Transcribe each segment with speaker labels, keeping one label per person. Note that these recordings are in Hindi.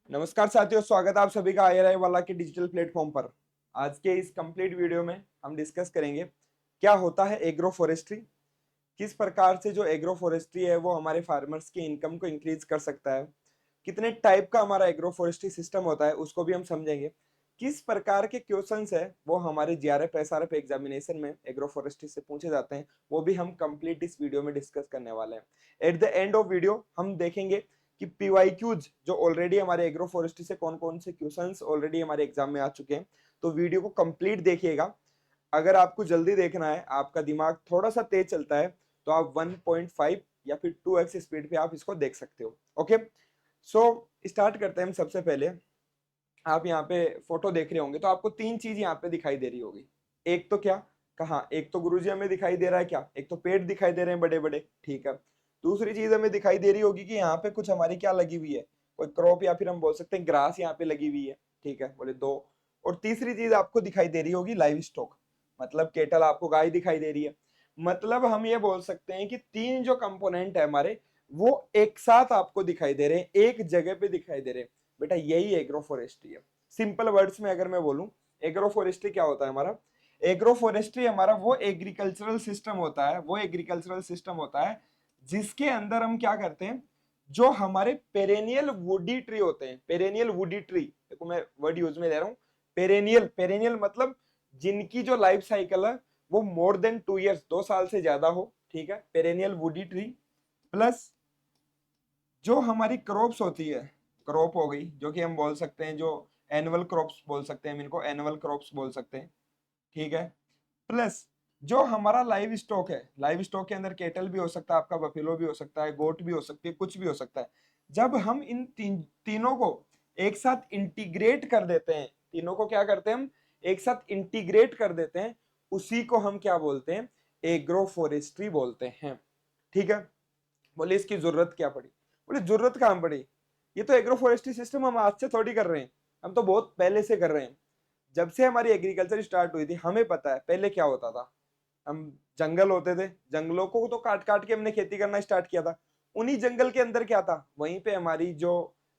Speaker 1: नमस्कार साथियों, स्वागत है आप सभी का आईआरआई वाला के डिजिटल प्लेटफॉर्म पर। आज के इस कंप्लीट वीडियो में हम डिस्कस करेंगे क्या होता है एग्रो फॉरेस्ट्री, किस प्रकार से जो एग्रो फॉरेस्ट्री है वो हमारे फार्मर्स की इनकम को इंक्रीज कर सकता है, कितने टाइप का हमारा एग्रो फॉरेस्ट्री सिस्टम होता है उसको भी हम समझेंगे, किस प्रकार के क्वेश्चंस है वो हमारे जीआरएफ एसआरएफ एग्जामिनेशन में एग्रो फॉरेस्ट्री से पूछे जाते हैं, वो भी हम कंप्लीट इस वीडियो में डिस्कस करने वाले हैं। At the end of video हम देखेंगे कि पीवाईक्यूज जो ऑलरेडी हमारे एग्रो फॉरेस्ट्री से कौन कौन से क्वेश्चंस ऑलरेडी हमारे एग्जाम में आ चुके हैं। तो वीडियो को कंप्लीट देखिएगा। अगर आपको जल्दी देखना है, आपका दिमाग थोड़ा सा तेज चलता है, तो आप 1.5 या फिर 2x स्पीड पे आप इसको देख सकते हो। ओके, सो स्टार्ट करते हैं हम। सबसे पहले आप यहाँ पे फोटो देख रहे होंगे तो आपको तीन चीज यहाँ पे दिखाई दे रही होगी। एक तो क्या, कहाँ, एक तो गुरुजी हमें दिखाई दे रहा है क्या, एक तो पेड़ दिखाई दे रहे हैं बड़े बड़े, ठीक है। दूसरी चीज हमें दिखाई दे रही होगी कि यहाँ पे कुछ हमारी क्या लगी हुई है, कोई क्रॉप या फिर हम बोल सकते हैं ग्रास यहाँ पे लगी हुई है, ठीक है, बोले दो। और तीसरी चीज आपको दिखाई दे रही होगी लाइव स्टॉक, मतलब केटल, आपको गाय दिखाई दे रही है। मतलब हम ये बोल सकते हैं कि तीन जो कंपोनेंट है हमारे वो एक साथ आपको दिखाई दे रहे हैं, एक जगह पे दिखाई दे रहे हैं। बेटा यही एग्रो फॉरेस्ट्री है। सिंपल वर्ड्स में अगर मैं बोलूं, एग्रो फॉरेस्ट्री क्या होता है हमारा, एग्रो फॉरेस्ट्री हमारा वो एग्रीकल्चरल सिस्टम होता है, वो एग्रीकल्चरल सिस्टम होता है जिसके अंदर हम क्या करते हैं, जो हमारे पेरेनियल वुडी ट्री होते हैं, पेरेनियल वुडी ट्री, देखो मैं वर्ड यूज में दे रहा हूं, पेरेनियल, पेरेनियल मतलब जिनकी जो लाइफ साइकिल है वो मोर देन 2 इयर्स, 2 साल से ज्यादा हो, ठीक है, पेरेनियल वुडी ट्री। प्लस जो हमारी क्रॉप्स होती है, क्रॉप हो गई जो कि हम बोल सकते हैं जो एनुअल क्रॉप्स बोल सकते हैं, हम इनको एनुअल क्रॉप्स बोल सकते हैं, ठीक है। प्लस जो हमारा लाइव स्टॉक है, लाइव स्टॉक के अंदर केटल भी हो सकता है, आपका बफेलो भी हो सकता है, गोट भी हो सकती है, कुछ भी हो सकता है। जब हम इन तीनों को एक साथ इंटीग्रेट कर देते हैं, तीनों को क्या करते हैं हम, एक साथ इंटीग्रेट कर देते हैं, उसी को हम क्या बोलते हैं, एग्रो फॉरेस्ट्री बोलते हैं, ठीक है। बोले इसकी जरूरत क्या पड़ी, बोले जरूरत कहां पड़ी, ये तो एग्रो फॉरेस्ट्री सिस्टम हम आज से थोड़ी कर रहे हैं, हम तो बहुत पहले से कर रहे हैं। जब से हमारी एग्रीकल्चर स्टार्ट हुई थी हमें पता है पहले क्या होता था। हम जंगल होते थे, जंगलों को तो काट काट के हमने खेती करना स्टार्ट किया था। उन्हीं जंगल के अंदर क्या था, वहीं पे हमारी जो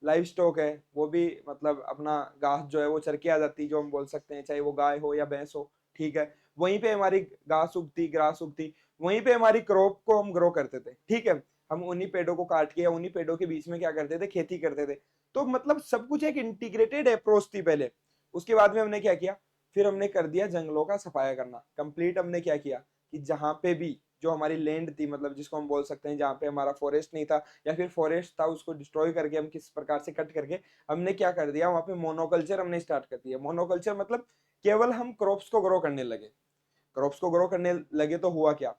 Speaker 1: लाइव स्टॉक है वो भी मतलब अपना घास जो है वो चर के आ जाती, जो हम बोल सकते हैं, चाहे वो गाय हो या भैंस हो, ठीक है। वहीं पे हमारी घास उगती, ग्रास उगती, वहीं पे हमारी क्रॉप को हम ग्रो करते थे, ठीक है। हम उन्हीं पेड़ों को काट के या उन्हीं पेड़ों के बीच में क्या करते थे, खेती करते थे। तो मतलब सब कुछ एक इंटीग्रेटेड अप्रोच थी पहले। उसके बाद में हमने क्या किया, फिर हमने कर दिया जंगलों का सफाया करना कंप्लीट। हमने क्या किया कि जहां पे भी जो हमारी लैंड थी, मतलब जिसको हम बोल सकते हैं जहां पे हमारा फॉरेस्ट नहीं था या फिर फॉरेस्ट था, उसको डिस्ट्रॉय करके हम किस प्रकार से कट करके हमने क्या कर दिया, वहां पे मोनोकल्चर हमने स्टार्ट कर दिया। मोनोकल्चर मतलब केवल हम क्रॉप्स को ग्रो करने लगे। क्रॉप्स को ग्रो करने लगे तो हुआ क्या,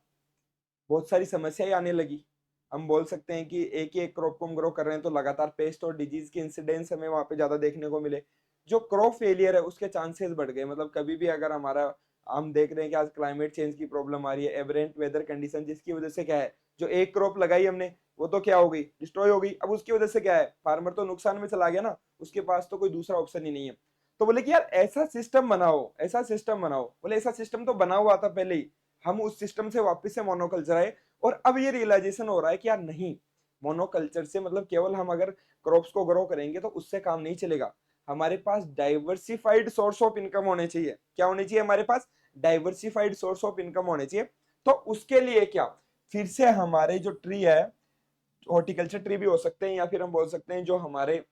Speaker 1: बहुत सारी समस्याएं आने लगी। हम बोल सकते हैं कि एक ही एक क्रॉप को हम ग्रो कर रहे हैं तो लगातार पेस्ट और डिजीज के इंसिडेंस हमें वहां पे ज्यादा देखने को मिले। जो क्रॉप फेलियर है उसके चांसेस बढ़ गए, मतलब कभी भी अगर हमारा, हम देख रहे हैं कि आज क्लाइमेट चेंज की प्रॉब्लम आ रही है, एवरेंट वेदर कंडीशन, जिसकी वजह से क्या है, जो एक क्रॉप लगाई हमने वो तो क्या हो गई, डिस्ट्रॉय हो गई। अब उसकी वजह से क्या है, फार्मर तो नुकसान में चला गया ना, उसके पास तो कोई दूसरा ऑप्शन ही नहीं है। तो बोले कि यार ऐसा सिस्टम बनाओ, ऐसा सिस्टम बनाओ। बोले ऐसा सिस्टम तो बना हुआ था पहले ही, हम उस सिस्टम से वापस से मोनोकल्चर आए। और अब ये रियलाइजेशन हो रहा है कि यार नहीं, मोनोकल्चर से मतलब केवल हम अगर क्रॉप्स को ग्रो करेंगे तो उससे काम नहीं चलेगा। हमारे पास डाइवर्सिफाइड सोर्स ऑफ इनकम होने चाहिए। क्या होने चाहिए हमारे पास, डाइवर्सिफाइड सोर्स ऑफ इनकम होने चाहिए। तो उसके लिए क्या, फिर से हमारे जो ट्री है, हॉर्टिकल्चर ट्री भी हो सकते हैं या फिर हम बोल सकते हैं जो हमारे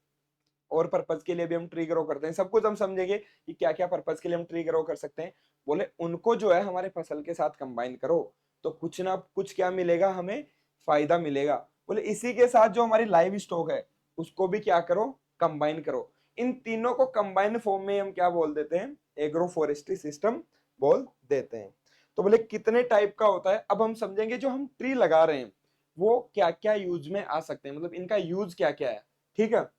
Speaker 1: और पर्पज के लिए भी हम ट्री ग्रो करते हैं, सब कुछ हम समझेंगे कि क्या क्या पर्पज के लिए हम ट्री ग्रो कर सकते हैं। बोले उनको जो है हमारे फसल के साथ कंबाइन करो तो कुछ ना कुछ क्या मिलेगा, हमें फायदा मिलेगा। बोले इसी के साथ जो हमारी लाइव स्टॉक है उसको भी क्या करो, कंबाइन करो। इन तीनों को कंबाइन फॉर्म में हम क्या बोल देते हैं, एग्रो फॉरेस्ट्री सिस्टम बोल देते हैं। तो बोले कितने टाइप का होता है, अब हम समझेंगे जो हम ट्री लगा रहे हैं वो क्या क्या यूज में आ सकते हैं, मतलब इनका यूज क्या क्या है, ठीक है।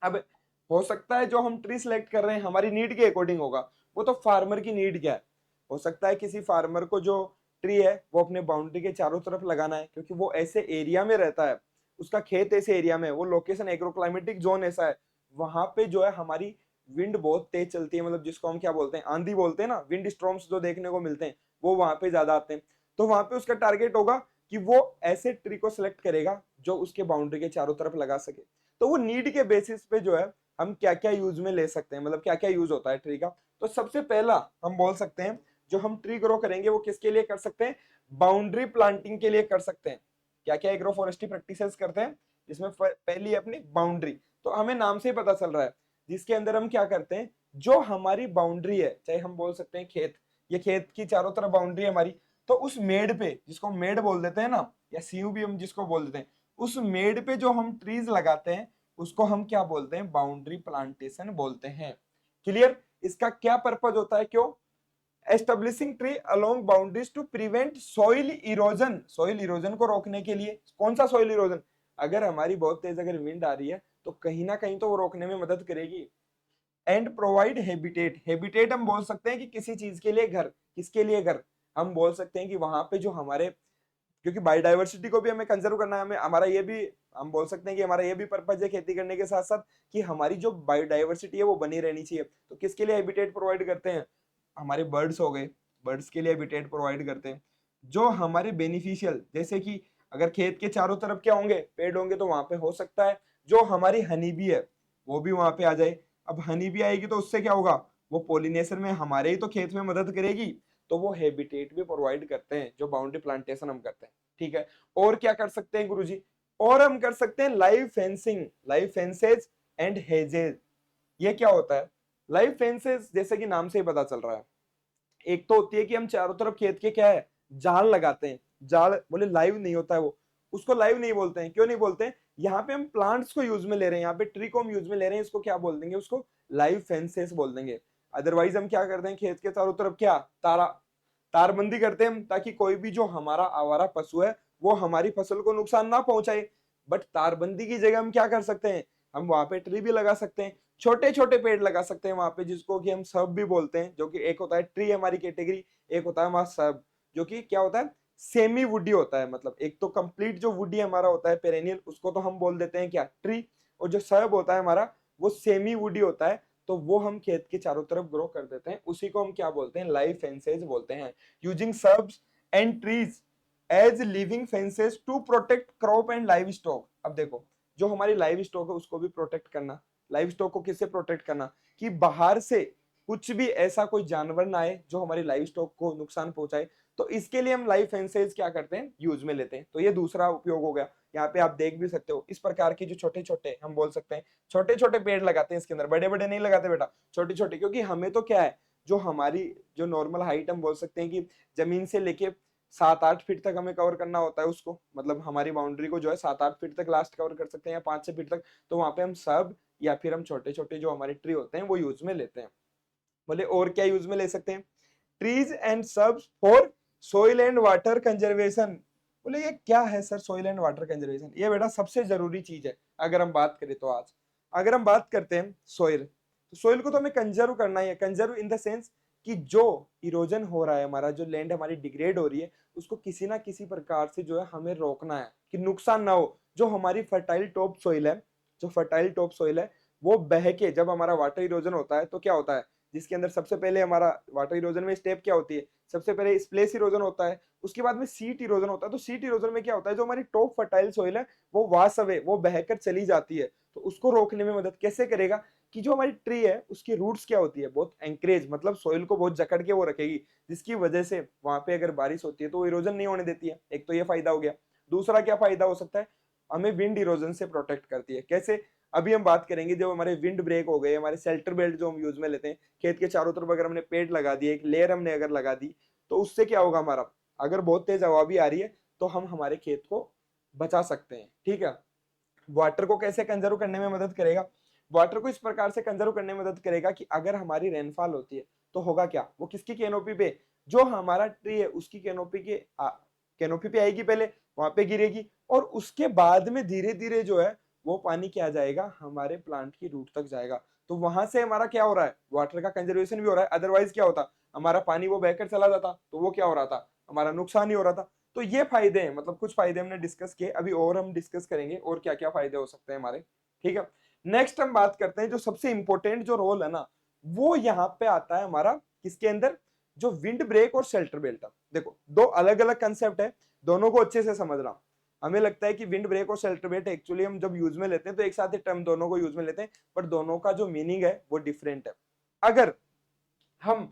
Speaker 1: अब हो सकता है जो हम ट्री सिलेक्ट कर रहे हैं हमारी नीड के अकॉर्डिंग होगा, वो तो फार्मर की नीड क्या है। हो सकता है किसी फार्मर को जो ट्री है वो अपने बाउंड्री के चारों तरफ लगाना है क्योंकि वो ऐसे एरिया में रहता है, उसका खेत ऐसे एरिया में है, वो लोकेशन एग्रोक्लाइमेटिक जोन ऐसा है, वहां पे जो है हमारी विंड बहुत तेज चलती है, मतलब जिसको हम क्या बोलते हैं, आंधी बोलते हैं ना, विंड स्ट्रॉम्स जो देखने को मिलते हैं वो वहां पे ज्यादा आते हैं। तो वहां पे उसका टारगेट होगा कि वो ऐसे ट्री को सिलेक्ट करेगा जो उसके बाउंड्री के चारों तरफ लगा सके। तो वो नीड के बेसिस पे जो है हम क्या क्या यूज में ले सकते हैं, मतलब क्या क्या यूज होता है ट्री का। तो सबसे पहला हम बोल सकते हैं जो हम ट्री ग्रो करेंगे वो किसके लिए कर सकते हैं, बाउंड्री प्लांटिंग के लिए कर सकते हैं। क्या क्या एग्रो फॉरेस्ट्री प्रैक्टिसेस करते हैं, जिसमें पहली है अपनी बाउंड्री। तो हमें नाम से ही पता चल रहा है, जिसके अंदर हम क्या करते हैं, जो हमारी बाउंड्री है, चाहे हम बोल सकते हैं खेत, ये खेत की चारों तरफ बाउंड्री है हमारी, तो उस मेड़ पे, जिसको मेड़ बोल देते हैं ना, या सीयू भी हम जिसको बोल देते हैं, उस मेड़ पे जो हम ट्रीज लगाते हैं उसको हम क्या बोलते हैं, बाउंड्री प्लांटेशन बोलते हैं। क्लियर। इसका क्या पर्पज होता है, क्यों, establishing tree along boundaries to prevent soil erosion, soil erosion को रोकने के लिए। कौन सा सॉइल इरोजन, अगर हमारी बहुत तेज अगर विंड आ रही है तो कहीं ना कहीं तो वो रोकने में मदद करेगी। एंड प्रोवाइड हैबिटेट, हैबिटेट हम बोल सकते हैं कि किसी चीज के लिए घर, किसके लिए घर, हम बोल सकते हैं कि वहां पे जो हमारे, क्योंकि बायोडाइवर्सिटी को भी हमें कंजर्व करना है, हमें हमारा ये भी, हम बोल सकते हैं कि हमारा ये भी पर्पज है खेती करने के साथ साथ कि हमारी जो बायोडाइवर्सिटी है वो बनी रहनी चाहिए। तो किसके लिए हैबिटेट प्रोवाइड करते हैं, हमारे बर्ड्स हो गए, बर्ड्स के लिए हैबिटेट प्रोवाइड करते हैं। जो हमारे बेनिफिशियल, जैसे कि अगर खेत के चारों तरफ क्या होंगे, पेड़ होंगे, तो वहां पे हो सकता है जो हमारी हनी बी है वो भी वहां पे आ जाए। अब हनी बी आएगी तो उससे क्या होगा, वो पोलिनेशन में हमारे ही तो खेत में मदद करेगी। तो वो हैबिटेट भी प्रोवाइड करते हैं जो बाउंड्री प्लांटेशन हम करते हैं। ठीक है। और क्या कर सकते हैं गुरुजी, और हम कर सकते हैं live fencing, live fences and hedges. ये क्या होता है, लाइव फेंसेज जैसे कि नाम से ही पता चल रहा है, एक तो होती है कि हम चारों तरफ खेत के क्या है, जाल लगाते हैं। जाल बोले लाइव नहीं होता है वो, उसको लाइव नहीं बोलते हैं। क्यों नहीं बोलते हैं, यहाँ पे हम प्लांट्स को यूज में ले रहे हैं, यहाँ पे ट्री को हम यूज में ले रहे हैं, इसको क्या बोल देंगे, उसको लाइव फेंसेस बोल देंगे। अदरवाइज हम क्या करते हैं, खेत के चारों तरफ क्या, तारबंदी करते हैं, ताकि कोई भी जो हमारा आवारा पशु है वो हमारी फसल को नुकसान ना पहुंचाए। बट तारबंदी की जगह हम क्या कर सकते हैं, हम वहां पे ट्री भी लगा सकते हैं, छोटे छोटे पेड़ लगा सकते हैं वहां पे, जिसको कि हम सब भी बोलते हैं, जो कि एक होता है ट्री हमारी कैटेगरी, एक होता है हमारा सब, जो कि क्या होता है, सेमी वुडी होता है। मतलब एक तो कंप्लीट जो वुडी हमारा होता है पेरेनियल, उसको तो हम बोल देते हैं क्या, ट्री। और जो सब होता है हमारा वो सेमी वुडी होता है, तो वो हम खेत के चारों तरफ ग्रो कर देते हैं, उसी को हम क्या बोलते हैं, लाइव फेंसेज बोलते हैं। Using shrubs and trees as living fences to protect crop and livestock. अब देखो, जो हमारी लाइव स्टॉक है उसको भी प्रोटेक्ट करना। लाइव स्टॉक को किससे प्रोटेक्ट करना, कि बाहर से कुछ भी ऐसा कोई जानवर ना आए जो हमारी लाइव स्टॉक को नुकसान पहुंचाए। तो इसके लिए हम लाइव फेंसेज क्या करते हैं, यूज में लेते हैं। तो ये दूसरा उपयोग हो गया। यहाँ पे आप देख भी सकते हो, इस प्रकार की जो छोटे छोटे, हम बोल सकते हैं छोटे छोटे पेड़ लगाते हैं इसके अंदर, बड़े बड़े नहीं लगाते बेटा, छोटे छोटे। क्योंकि हमें तो क्या है, जो हमारी जो नॉर्मल हाइट हम बोल सकते हैं कि जमीन से लेके 7-8 फीट तक हमें कवर करना होता है उसको, मतलब हमारी बाउंड्री को जो है 7-8 फीट तक लास्ट कवर कर सकते हैं, या 5-6 फीट तक। तो वहां पे हम सब, या फिर हम छोटे छोटे जो हमारे ट्री होते हैं वो यूज में लेते हैं। बोले और क्या यूज में ले सकते हैं, trees and subs for soil and water conservation. बोले ये क्या है sir, soil and water conservation, ये बेटा सबसे जरूरी चीज है अगर हम बात करें तो। आज अगर हम बात करते हैं सोइल, तो सोइल को तो हमें कंजर्व करना ही है। कंजर्व इन द सेंस कि जो इरोजन हो रहा है, हमारा जो लैंड हमारी डिग्रेड हो रही है, उसको किसी ना किसी प्रकार से जो है हमें रोकना है कि नुकसान ना हो। जो हमारी फर्टाइल टॉप सोइल है, जो फर्टाइल टॉप सोइल है, वो बह के, जब हमारा वाटर इरोजन होता है तो क्या होता है, जिसके अंदर सबसे पहले हमारा वाटर इरोजन में स्टेप क्या होती है, सबसे पहले स्प्लेश इरोजन होता है, उसके बाद में सीट इरोजन होता है। तो सीट इरोजन में क्या होता है, जो हमारी टॉप फर्टाइल सोइल है वो वास अवे, वो बहकर चली जाती है। तो उसको रोकने में मदद कैसे करेगा, कि जो हमारी ट्री है उसकी रूट्स क्या होती है, बहुत एंकरेज, मतलब सोइल को बहुत जकड़ के वो रखेगी, जिसकी वजह से वहां पे अगर बारिश होती है तो वो इरोजन नहीं होने देती है। एक तो ये फायदा हो गया। दूसरा क्या फायदा हो सकता है, हमें विंड इरोजन से प्रोटेक्ट करती है। कैसे, अभी हम बात करेंगे, जब हमारे विंड ब्रेक हो गए, हमारे शेल्टर बेल्ट जो हम यूज में लेते हैं, खेत के चारों तरफ अगर हमने पेड़ लगा दिए, एक लेयर हमने अगर लगा दी, तो उससे क्या होगा, हमारा अगर बहुत तेज हवा भी आ रही है तो हम हमारे खेत को बचा सकते हैं। ठीक है। वाटर को कैसे कंजर्व करने में मदद करेगा, वाटर को इस प्रकार से कंजर्व करने में मदद करेगा कि अगर हमारी रेनफॉल होती है तो होगा क्या, वो किसकी कैनोपी पे, जो हमारा ट्री है उसकी कैनोपी के कैनोपी पे आएगी, पहले वहां पे गिरेगी, और उसके बाद में धीरे धीरे जो है वो पानी क्या जाएगा, हमारे प्लांट की रूट तक जाएगा। तो वहां से हमारा क्या हो रहा है, वाटर का कंजर्वेशन भी हो रहा है। अदरवाइज क्या होता, हमारा पानी वो बहकर चला जाता, तो वो क्या हो रहा था, हमारा नुकसान ही हो रहा था। तो ये फायदे हैं, मतलब कुछ फायदे हमने डिस्कस किए, अभी और हम डिस्कस करेंगे और क्या क्या फायदे हो सकते हैं हमारे। ठीक है। नेक्स्ट हम बात करते हैं, जो सबसे इंपॉर्टेंट जो रोल है ना, वो यहाँ पे आता है हमारा किसके अंदर, जो विंड ब्रेक और शेल्टर बेल्ट। देखो दो अलग अलग कंसेप्ट है, दोनों को अच्छे से समझना। हमें लगता है कि विंड ब्रेक और शेल्टर बेल्ट एक्चुअली हम जब यूज में लेते हैं तो एक साथ ही टर्म दोनों को यूज में लेते हैं, पर दोनों का जो मीनिंग है वो डिफरेंट है। अगर हम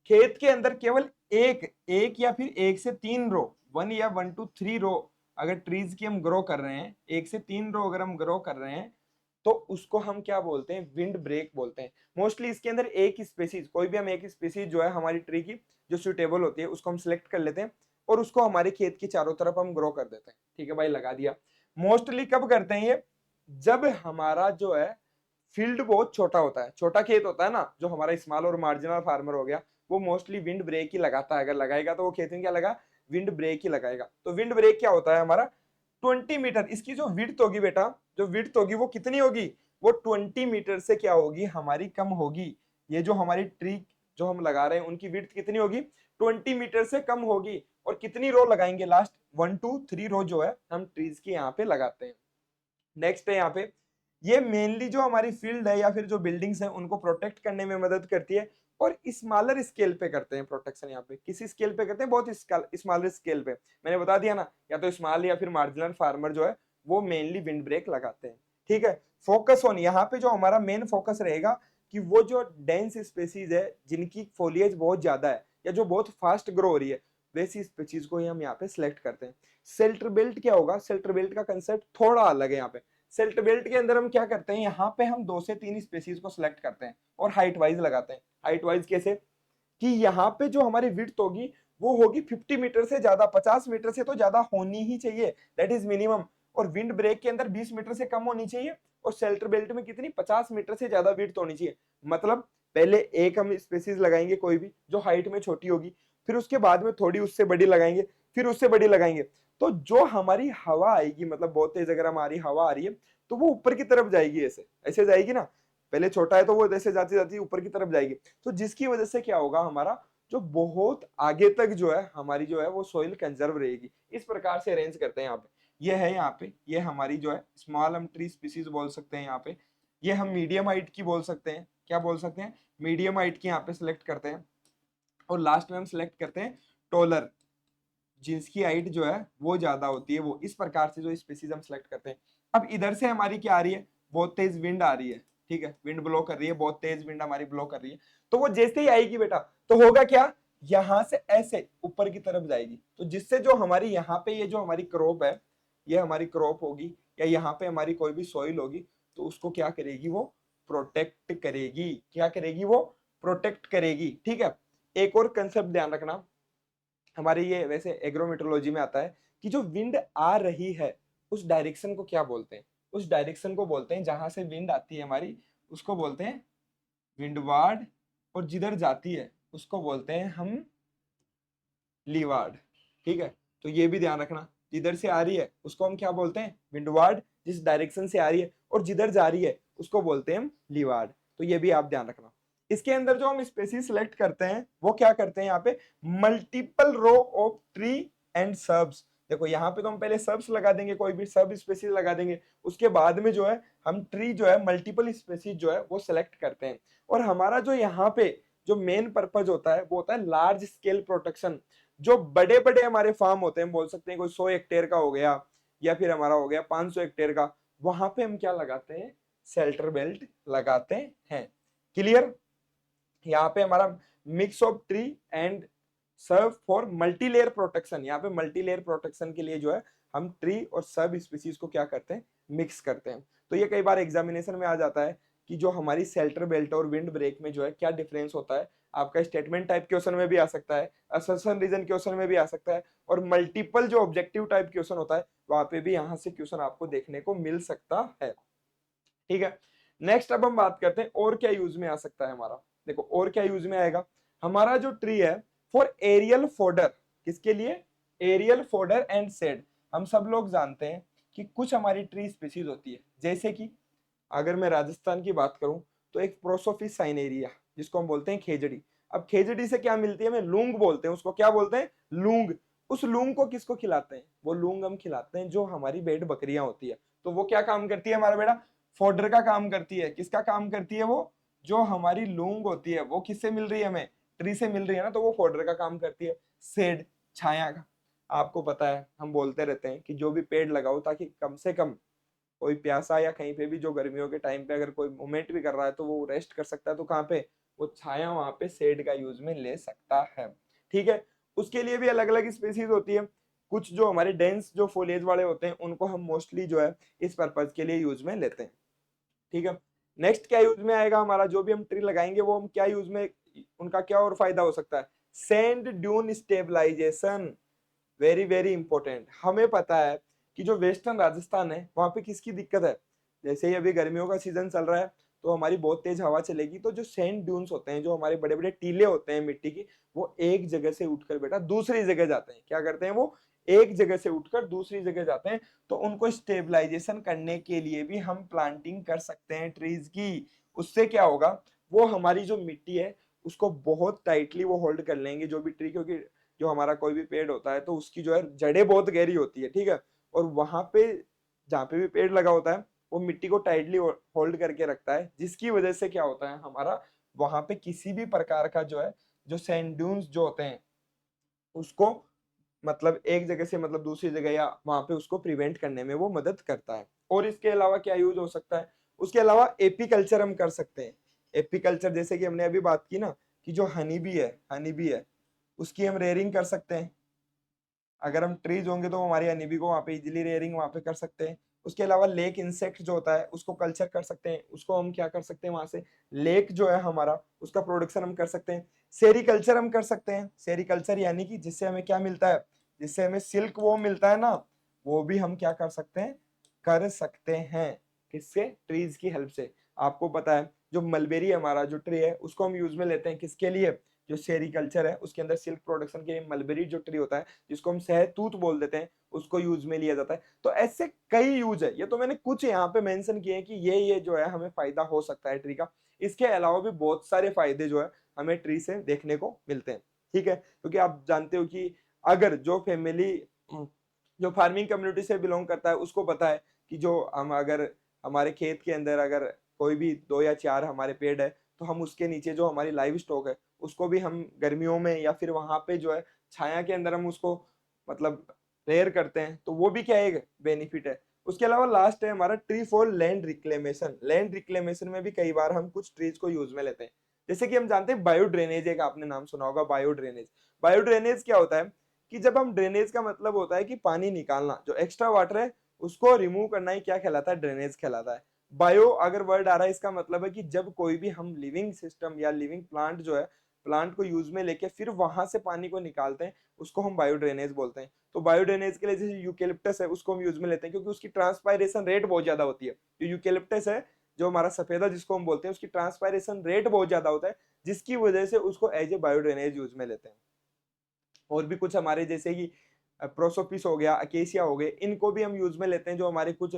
Speaker 1: खेत के अंदर केवल एक एक या फिर एक से तीन रो, 1 या 1 to 3 रो अगर ट्रीज की हम ग्रो कर रहे हैं, 1 से 3 रो अगर हम ग्रो कर रहे हैं, तो उसको हम क्या बोलते हैं, विंड ब्रेक बोलते हैं। मोस्टली इसके अंदर एक स्पेसीज, कोई भी हम एक स्पेसीज जो है हमारी ट्री की जो सुटेबल होती है उसको हम सिलेक्ट कर लेते हैं और उसको हमारे खेत के चारों तरफ हम ग्रो कर देते हैं। ठीक है भाई, लगा दिया। मोस्टली कब करते हैं ये, जब हमारा जो है फील्ड बहुत छोटा होता है, छोटा खेत होता है ना, जो हमारा स्मॉल और मार्जिनल फार्मर हो गया, वो मोस्टली विंड ब्रेक ही लगाता है। अगर लगाएगा तो वो खेत में क्या लगा, विंड ब्रेक ही लगाएगा। तो विंड ब्रेक क्या होता है हमारा, 20 मीटर इसकी जो विड्थ होगी बेटा, जो विड्थ होगी वो कितनी होगी, वो 20 मीटर से क्या होगी, हमारी कम होगी। ये जो हमारी ट्री जो हम लगा रहे हैं उनकी विड्थ कितनी होगी, 20 मीटर से कम होगी। और कितनी रो लगाएंगे, लास्ट 1 to 3 रो जो है हम ट्रीज के यहाँ पे लगाते हैं। नेक्स्ट है यहाँ पे, ये मेनली जो हमारी फील्ड है या फिर जो बिल्डिंग्स है उनको प्रोटेक्ट करने में मदद करती है। और स्मॉलर स्केल पे करते हैं प्रोटेक्शन, यहाँ पे किसी स्केल पे करते हैं, बहुत स्मॉलर स्केल पे। मैंने बता दिया ना, या तो स्मॉल या फिर मार्जिनल फार्मर जो है वो मेनली विंड ब्रेक लगाते हैं। ठीक है, फोकस ऑन, यहाँ पे जो हमारा मेन फोकस रहेगा कि वो जो डेंस स्पेसीज है जिनकी फोलिएज बहुत ज्यादा है या जो बहुत फास्ट ग्रो हो रही है, वैसी स्पीशीज को ही हम यहाँ पे सिलेक्ट करते हैं। शेल्टर बेल्ट क्या होगा, शेल्टर बेल्ट का कंसेप्ट थोड़ा अलग है। यहाँ पे शेल्टर बेल्ट के अंदर हम क्या करते हैं, यहाँ पे हम 2 से 3 स्पेसीज को सिलेक्ट करते हैं और हाइट वाइज लगाते हैं। हाइट वाइज कैसे, कि यहाँ पे जो हमारी विड्थ होगी वो होगी 50 मीटर से ज्यादा, 50 मीटर से तो ज्यादा होनी ही चाहिए, दैट इज मिनिमम। और विंड ब्रेक के अंदर 20 मीटर से कम होनी चाहिए और शेल्टर बेल्ट में कितनी, 50 मीटर से ज्यादा विड्थ होनी चाहिए। मतलब पहले एक हम स्पेसीज लगाएंगे कोई भी जो हाइट में छोटी होगी, फिर उसके बाद में थोड़ी उससे बड़ी लगाएंगे, फिर उससे बड़ी लगाएंगे। तो जो हमारी हवा आएगी, मतलब बहुत तेज अगर हमारी हवा आ रही है तो वो ऊपर की तरफ जाएगी, ऐसे ऐसे जाएगी ना, पहले छोटा है तो वो जैसे जाती जाती ऊपर की तरफ जाएगी। तो जिसकी वजह से क्या होगा, हमारा जो बहुत आगे तक जो है हमारी जो है वो सोइल कंजर्व रहेगी। इस प्रकार से अरेंज करते हैं यहाँ पे। ये है यहाँ पे, ये हमारी जो है स्मॉल हम ट्री स्पीसीज बोल सकते हैं यहाँ पे। ये हम मीडियम हाइट की बोल सकते हैं, क्या बोल सकते हैं, मीडियम हाइट की यहाँ पे सिलेक्ट करते हैं। और लास्ट में हम सिलेक्ट करते हैं टोलर, जिसकी हाइट जो है वो ज्यादा होती है, वो इस प्रकार से जो स्पीसीज हम सिलेक्ट करते हैं। अब इधर से हमारी क्या आ रही है, बहुत तेज विंड आ रही है। ठीक है, विंड ब्लो कर रही है, बहुत तेज विंड हमारी ब्लो कर रही है। तो वो जैसे ही आएगी बेटा तो होगा क्या, यहां से ऐसे ऊपर की तरफ जाएगी। तो जिससे जो हमारी यहाँ पे ये जो हमारी क्रॉप है, ये हमारी क्रॉप होगी या यहाँ पे हमारी कोई भी सॉइल होगी, तो उसको क्या करेगी, वो प्रोटेक्ट करेगी। क्या करेगी, वो प्रोटेक्ट करेगी। ठीक है, एक और कंसेप्ट ध्यान रखना, हमारे ये वैसे एग्रोमेट्रोलॉजी में आता है कि जो विंड आ रही है उस डायरेक्शन को क्या बोलते हैं, उस डायरेक्शन को बोलते हैं, जहां से विंड आती है हमारी उसको बोलते हैं विंडवार्ड, और जिधर जाती है उसको बोलते हैं हम लीवार्ड। ठीक है, तो ये भी ध्यान रखना, जिधर से आ रही है उसको हम क्या बोलते हैं, विंडवार्ड, जिस डायरेक्शन से आ रही है, और जिधर जा रही है उसको बोलते हैं हम लीवार्ड। तो ये भी आप ध्यान रखना। इसके अंदर जो हम स्पेसीज सिलेक्ट करते हैं वो क्या करते हैं, यहाँ पे multiple row of tree and shrubs. देखो यहाँ पे तो हम पहले सर्ब्स लगा देंगे, कोई भी सब स्पेसीज लगा देंगे, उसके बाद में जो है हम ट्री जो है मल्टीपल स्पेसीज जो है वो सिलेक्ट करते हैं। और हमारा जो यहाँ पे जो मेन पर्पज होता है वो होता है लार्ज स्केल प्रोटेक्शन। जो बड़े बड़े हमारे फार्म होते हैं, बोल सकते हैं कोई 100 हेक्टेयर का हो गया या फिर हमारा हो गया 500 हेक्टेयर का, वहां पे हम क्या लगाते हैं, शेल्टर बेल्ट लगाते हैं। क्लियर, यहाँ पे हमारा mix of tree and shrub for multilayer protection. यहाँ पे मल्टीलेयर प्रोटेक्शन के लिए जो है हम ट्री और सब स्पीसीज को क्या करते हैं, मिक्स करते हैं। तो ये कई बार एग्जामिनेशन में आ जाता है कि जो हमारी शेल्टर बेल्ट और विंड ब्रेक में जो है क्या डिफरेंस होता है। आपका स्टेटमेंट टाइप क्वेश्चन में भी आ सकता है, असर्शन रीजन क्वेश्चन में भी आ सकता है, और मल्टीपल जो ऑब्जेक्टिव टाइप क्वेश्चन होता है वहां पे भी यहाँ से क्वेश्चन आपको देखने को मिल सकता है। ठीक है, नेक्स्ट अब हम बात करते हैं और क्या यूज में आ सकता है हमारा। देखो और क्या यूज में आएगा, हमारा जो ट्री है फॉर एरियल फोडर, किसके लिए, एरियल फोडर एंड शेड। हम सब लोग जानते हैं कि कुछ हमारी ट्री स्पीसीज होती है, जैसे कि अगर मैं राजस्थान की बात करूं तो एक प्रोसोफिस साइनेरिया, जिसको हम बोलते हैं खेजड़ी। अब खेजड़ी से क्या मिलती है, हमें लूंग बोलते हैं, उसको क्या बोलते हैं, लूंग। उस लूंग को किसको खिलाते हैं, वो लूंग हम खिलाते हैं जो हमारी भेड़ बकरियां होती है। तो वो क्या काम करती है हमारा बेटा, फोडर का काम करती है। किसका काम करती है, वो जो हमारी लूंग होती है वो किससे मिल रही है, हमें ट्री से मिल रही है ना, तो वो फोडर का काम करती है। शेड, छाया का। आपको पता है हम बोलते रहते हैं कि जो भी पेड़ लगाओ ताकि कम से कम कोई प्यासा या कहीं पे भी जो गर्मियों के टाइम पे अगर कोई मूवमेंट भी कर रहा है तो वो रेस्ट कर सकता है, तो कहाँ पे वो छाया वहां पे शेड का यूज में ले सकता है। ठीक है, उसके लिए भी अलग अलग स्पेसीज होती है। कुछ जो हमारे डेंस जो फोलिएज वाले होते हैं उनको हम मोस्टली जो है इस पर्पज के लिए यूज में लेते हैं। ठीक है, नेक्स्ट क्या यूज में आएगा हमारा, जो भी हम ट्री लगाएंगे वो हम क्या यूज में, उनका क्या और फायदा हो सकता है, sand dune stabilisation, very very important. हमें पता है कि जो वेस्टर्न राजस्थान है वहां पे किसकी दिक्कत है, जैसे ही अभी गर्मियों का सीजन चल रहा है तो हमारी बहुत तेज हवा चलेगी, तो जो सैंड ड्यून्स होते हैं, जो हमारे बड़े बड़े टीले होते हैं मिट्टी की, वो एक जगह से उठकर बेटा दूसरी जगह जाते हैं। क्या करते हैं वो, एक जगह से उठकर दूसरी जगह जाते हैं। तो उनको स्टेबलाइजेशन करने के लिए भी हम प्लांटिंग कर सकते हैं ट्रीज की। उससे क्या होगा, वो हमारी जो मिट्टी है उसको बहुत टाइटली वो होल्ड कर लेंगे, जो भी ट्री, क्योंकि जो हमारा कोई भी पेड़ होता है तो उसकी जो है जड़ें बहुत गहरी होती है। ठीक है, और वहां पे जहाँ पे भी पेड़ लगा होता है वो मिट्टी को टाइटली होल्ड करके रखता है, जिसकी वजह से क्या होता है हमारा वहां पे किसी भी प्रकार का जो है जो सैंड ड्यून्स जो होते हैं उसको मतलब एक जगह से मतलब दूसरी जगह या वहां पे उसको प्रिवेंट करने में वो मदद करता है। और इसके अलावा क्या यूज हो सकता है, उसके अलावा एपीकल्चर हम कर सकते हैं। एपीकल्चर जैसे कि हमने अभी बात की ना कि जो हनी बी है उसकी हम रेयरिंग कर सकते हैं। अगर हम ट्रीज होंगे तो हमारी हनीबी को वहाँ पे इजिली रेयरिंग वहाँ पे कर सकते हैं। उसके अलावा लेक इंसेक्ट जो होता है उसको कल्चर कर सकते हैं, उसको हम क्या कर सकते हैं वहां से, लेक जो है हमारा उसका प्रोडक्शन हम कर सकते हैं। सेरिकल्चर हम कर सकते हैं, सेरिकल्चर यानी कि जिससे हमें क्या मिलता है, जिससे हमें सिल्क वो मिलता है ना, वो भी हम क्या कर सकते हैं, कर सकते हैं। किससे, ट्रीज की हेल्प से। आपको पता है जो मलबेरी हमारा जो ट्री है उसको हम यूज में लेते हैं किसके लिए, जो सेरिकल्चर है उसके अंदर सिल्क प्रोडक्शन के लिए मलबेरी जो ट्री होता है जिसको हम सहतूत बोल देते हैं उसको यूज में लिया जाता है। तो ऐसे कई यूज है, ये तो मैंने कुछ यहाँ पे मेंशन किए हैं कि ये जो है हमें फायदा हो सकता है ट्री का। इसके अलावा भी बहुत सारे फायदे जो है हमें ट्री से देखने को मिलते हैं। ठीक है, क्योंकि आप जानते हो कि अगर जो फैमिली जो फार्मिंग कम्युनिटी से बिलोंग करता है उसको पता है कि जो हम अगर हमारे खेत के अंदर अगर कोई भी 2 या 4 हमारे पेड़ है तो हम उसके नीचे जो हमारी लाइव स्टॉक है उसको भी हम गर्मियों में या फिर वहां पे जो है छाया के अंदर हम उसको मतलब रेयर करते हैं, तो वो भी क्या एक बेनिफिट है। उसके अलावा लास्ट है हमारा tree for land reclamation. Land reclamation में भी कई बार हम कुछ ट्रीज को यूज में लेते हैं। जैसे कि हम जानते हैं बायो ड्रेनेज, एक आपने नाम सुना होगा बायो ड्रेनेज। बायो ड्रेनेज क्या होता है कि जब हम ड्रेनेज का मतलब होता है कि पानी निकालना, जो एक्स्ट्रा वाटर है उसको रिमूव करना ही क्या कहलाता है, ड्रेनेज कहलाता है। बायो अगर वर्ड आ रहा है इसका मतलब है कि जब कोई भी हम लिविंग सिस्टम या लिविंग प्लांट जो है प्लांट को यूज में लेके फिर वहां से पानी को निकालते हैं उसको हम बायो ड्रेनेज बोलते हैं। तो बायो ड्रेनेज के लिए जैसे यूकेलिप्टस है उसको हम यूज में लेते हैं क्योंकि उसकी ट्रांसपायरेशन रेट बहुत ज्यादा होती है। जो यूकेलिप्टस है जो हमारा सफेदा जिसको हम बोलते हैं उसकी ट्रांसपायरेशन रेट बहुत ज्यादा होता है, जिसकी वजह से उसको as a bio drainage use में लेते हैं। और भी कुछ हमारे जैसे कि प्रोसोपिस हो गया, अकेसिया हो गए, इनको भी हम यूज में लेते हैं जो हमारे कुछ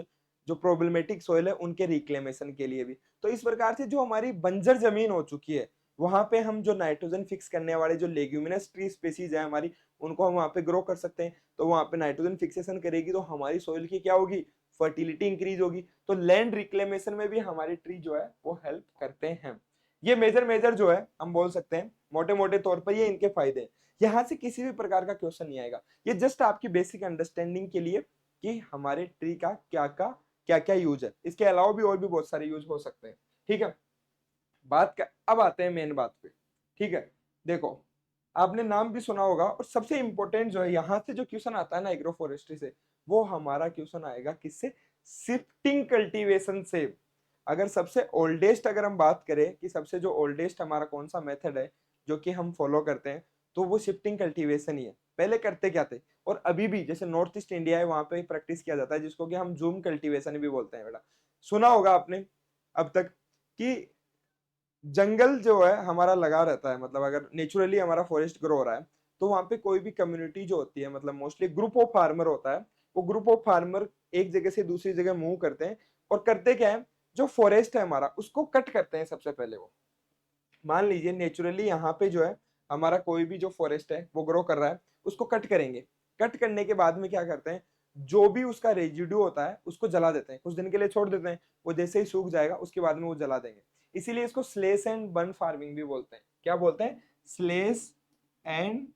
Speaker 1: जो प्रॉब्लमेटिक सोइल है उनके रिक्लेमेशन के लिए भी। तो इस प्रकार से जो हमारी बंजर जमीन हो चुकी है वहां पे हम जो नाइट्रोजन फिक्स करने वाले जो लेग्यूमिनस ट्री स्पीसीज है हमारी उनको हम वहां पे ग्रो कर सकते हैं। तो वहां पे नाइट्रोजन फिक्सेशन करेगी तो हमारी सोइल की क्या होगी, फर्टिलिटी इंक्रीज होगी। तो लैंड रिक्लेमेशन में भी हमारे ट्री जो है वो हेल्प करते हैं। ये मेजर मेजर जो है हम बोल सकते हैं मोटे मोटे तौर पर ये इनके फायदे हैं। यहाँ से किसी भी प्रकार का क्वेश्चन नहीं आएगा, ये जस्ट आपकी बेसिक अंडरस्टैंडिंग के लिए कि हमारे ट्री का क्या क्या यूज है। इसके अलावा भी और भी बहुत सारे यूज हो सकते हैं। ठीक है, अब आते हैं मेन बात पे। ठीक है, देखो आपने नाम भी सुना होगा और सबसे इंपॉर्टेंट जो है यहाँ से जो क्वेश्चन आता है ना एग्रो फॉरेस्ट्री से, वो हमारा क्वेश्चन आएगा किससे, शिफ्टिंग कल्टीवेशन से। अगर सबसे ओल्डेस्ट अगर हम बात करें कि सबसे जो ओल्डेस्ट हमारा कौन सा मेथड है जो कि हम फॉलो करते हैं, तो वो शिफ्टिंग कल्टीवेशन ही है। पहले करते क्या थे और अभी भी जैसे नॉर्थ ईस्ट इंडिया है वहां पे प्रैक्टिस किया जाता है जिसको कि हम जूम कल्टीवेशन भी बोलते हैं बेटा। सुना होगा आपने अब तक कि जंगल जो है हमारा लगा रहता है, मतलब अगर नेचुरली हमारा फॉरेस्ट ग्रो हो रहा है तो वहां पे कोई भी कम्युनिटी जो होती है मतलब मोस्टली ग्रुप ऑफ फार्मर होता है, वो ग्रुप ऑफ फार्मर एक जगह से दूसरी जगह मूव करते हैं और करते क्या है, जो फॉरेस्ट है हमारा उसको कट करते हैं सबसे पहले। वो मान लीजिए नेचुरली यहाँ पे जो है हमारा कोई भी जो फॉरेस्ट है वो ग्रो कर रहा है उसको कट करेंगे। कट करने के बाद में क्या करते हैं, जो भी उसका रेजिड्यू होता है उसको जला देते हैं, कुछ दिन के लिए छोड़ देते हैं, वो जैसे ही सूख जाएगा उसके बाद में वो जला देंगे। इसीलिए इसको स्लेश एंड बर्न फार्मिंग भी बोलते हैं। क्या बोलते हैं, स्लेश एंड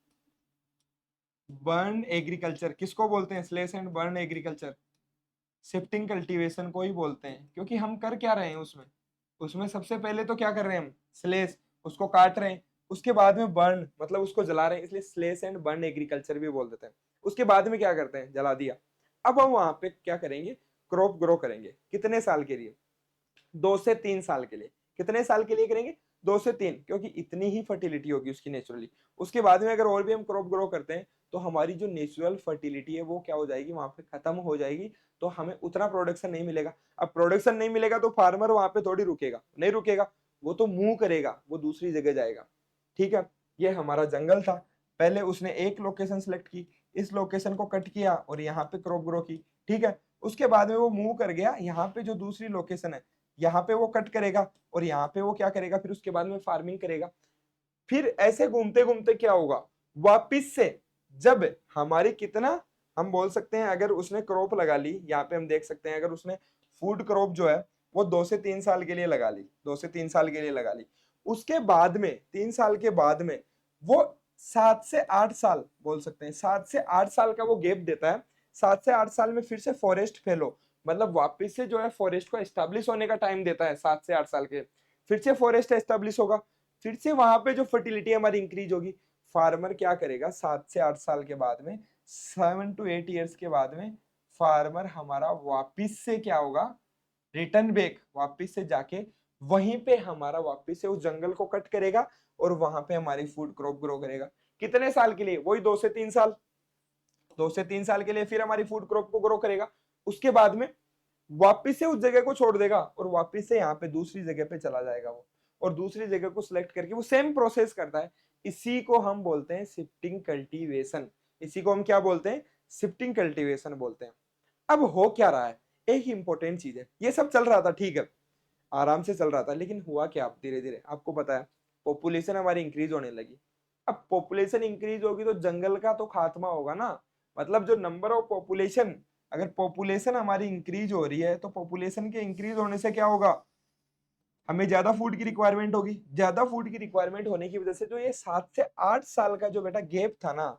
Speaker 1: बर्न एग्रीकल्चर किसको बोलते हैं? Slash and burn agriculture shifting cultivation को ही बोलते हैं, क्योंकि हम कर क्या रहे हैं उसमें? उसमें सबसे पहले तो क्या कर रहे हैं हम? स्लेश, उसको काट रहे हैं, उसके बाद में बर्न मतलब उसको जला रहे हैं, इसलिए स्लेश एंड बर्न एग्रीकल्चर भी बोल देते हैं। उसके बाद में क्या करते हैं? जला दिया। अब हम वहां पे क्या करेंगे? क्रॉप ग्रो करेंगे। कितने साल के लिए? 2 से 3 साल के लिए। कितने साल के लिए करेंगे? 2 से 3, क्योंकि इतनी ही फर्टिलिटी होगी उसकी नेचुरली। उसके बाद में अगर और भी हम क्रॉप ग्रो करते हैं तो हमारी जो नेचुरल फर्टिलिटी है वो क्या हो जाएगी? वहां पे खत्म हो जाएगी, तो हमें उतना प्रोडक्शन नहीं मिलेगा। अब प्रोडक्शन नहीं मिलेगा तो फार्मर वहां पे थोड़ी रुकेगा, नहीं रुकेगा, वो तो मूव करेगा, वो दूसरी जगह जाएगा। ठीक है, ये हमारा जंगल था। पहले उसने एक लोकेशन सेलेक्ट की, इस लोकेशन को कट किया और यहाँ पे क्रॉप ग्रो की। ठीक है, उसके बाद में वो मूव कर गया, यहाँ पे जो दूसरी लोकेशन है यहाँ पे वो कट करेगा और यहाँ पे वो क्या करेगा? फिर उसके बाद में फार्मिंग करेगा। फिर ऐसे घूमते घूमते क्या होगा? वापिस से जब हमारी कितना, हम बोल सकते हैं अगर उसने क्रॉप लगा ली, यहाँ पे हम देख सकते हैं अगर उसने फूड क्रॉप जो है वो 2 से 3 साल के लिए लगा ली, 2 से 3 साल के लिए लगा ली, उसके बाद में 3 साल के बाद में वो 7 से 8 साल बोल सकते हैं, 7 से 8 साल का वो गैप देता है। 7 से 8 साल में फिर से फॉरेस्ट फैलो, मतलब वापिस से जो है फॉरेस्ट को एस्टेब्लिश होने का टाइम देता है 7 से 8 साल के। फिर से फॉरेस्ट एस्टेब्लिश होगा, फिर से वहां पे जो फर्टिलिटी हमारी इंक्रीज होगी। फार्मर क्या करेगा? 7 से 8 साल के बाद में, 7 to 8 ईयर्स के बाद में फार्मर हमारा वापिस से क्या होगा? रिटर्न बैक, वापिस से जाके वहीं पे हमारा वापिस से उस जंगल को कट करेगा और वहां पे हमारी फूड क्रॉप ग्रो करेगा। कितने साल के लिए? वही 2 से 3 साल। 2 से 3 साल के लिए फिर हमारी फूड क्रॉप को ग्रो करेगा। उसके बाद में वापिस से उस जगह को छोड़ देगा और वापिस से यहाँ पे दूसरी जगह पे चला जाएगा वो, और दूसरी जगह को सिलेक्ट करके वो सेम प्रोसेस करता है। इसी को हम बोलते हैं शिफ्टिंग कल्टीवेशन। इसी को हम क्या बोलते हैं? शिफ्टिंग कल्टीवेशन बोलते हैं। अब हो क्या रहा है? एक इंपॉर्टेंट चीज है, ये सब चल रहा था, ठीक है, आराम से चल रहा था, लेकिन हुआ क्या? धीरे धीरे आपको पता है पॉपुलेशन हमारी इंक्रीज होने लगी। अब पॉपुलेशन इंक्रीज होगी तो जंगल का तो खात्मा होगा ना। मतलब जो नंबर ऑफ पॉपुलेशन, अगर पॉपुलेशन हमारी इंक्रीज हो रही है तो पॉपुलेशन के इंक्रीज होने से क्या होगा? हमें ज्यादा फूड की रिक्वायरमेंट होगी। ज्यादा फूड की रिक्वायरमेंट होने की वजह से जो ये 7 से 8 साल का जो बेटा गैप था ना,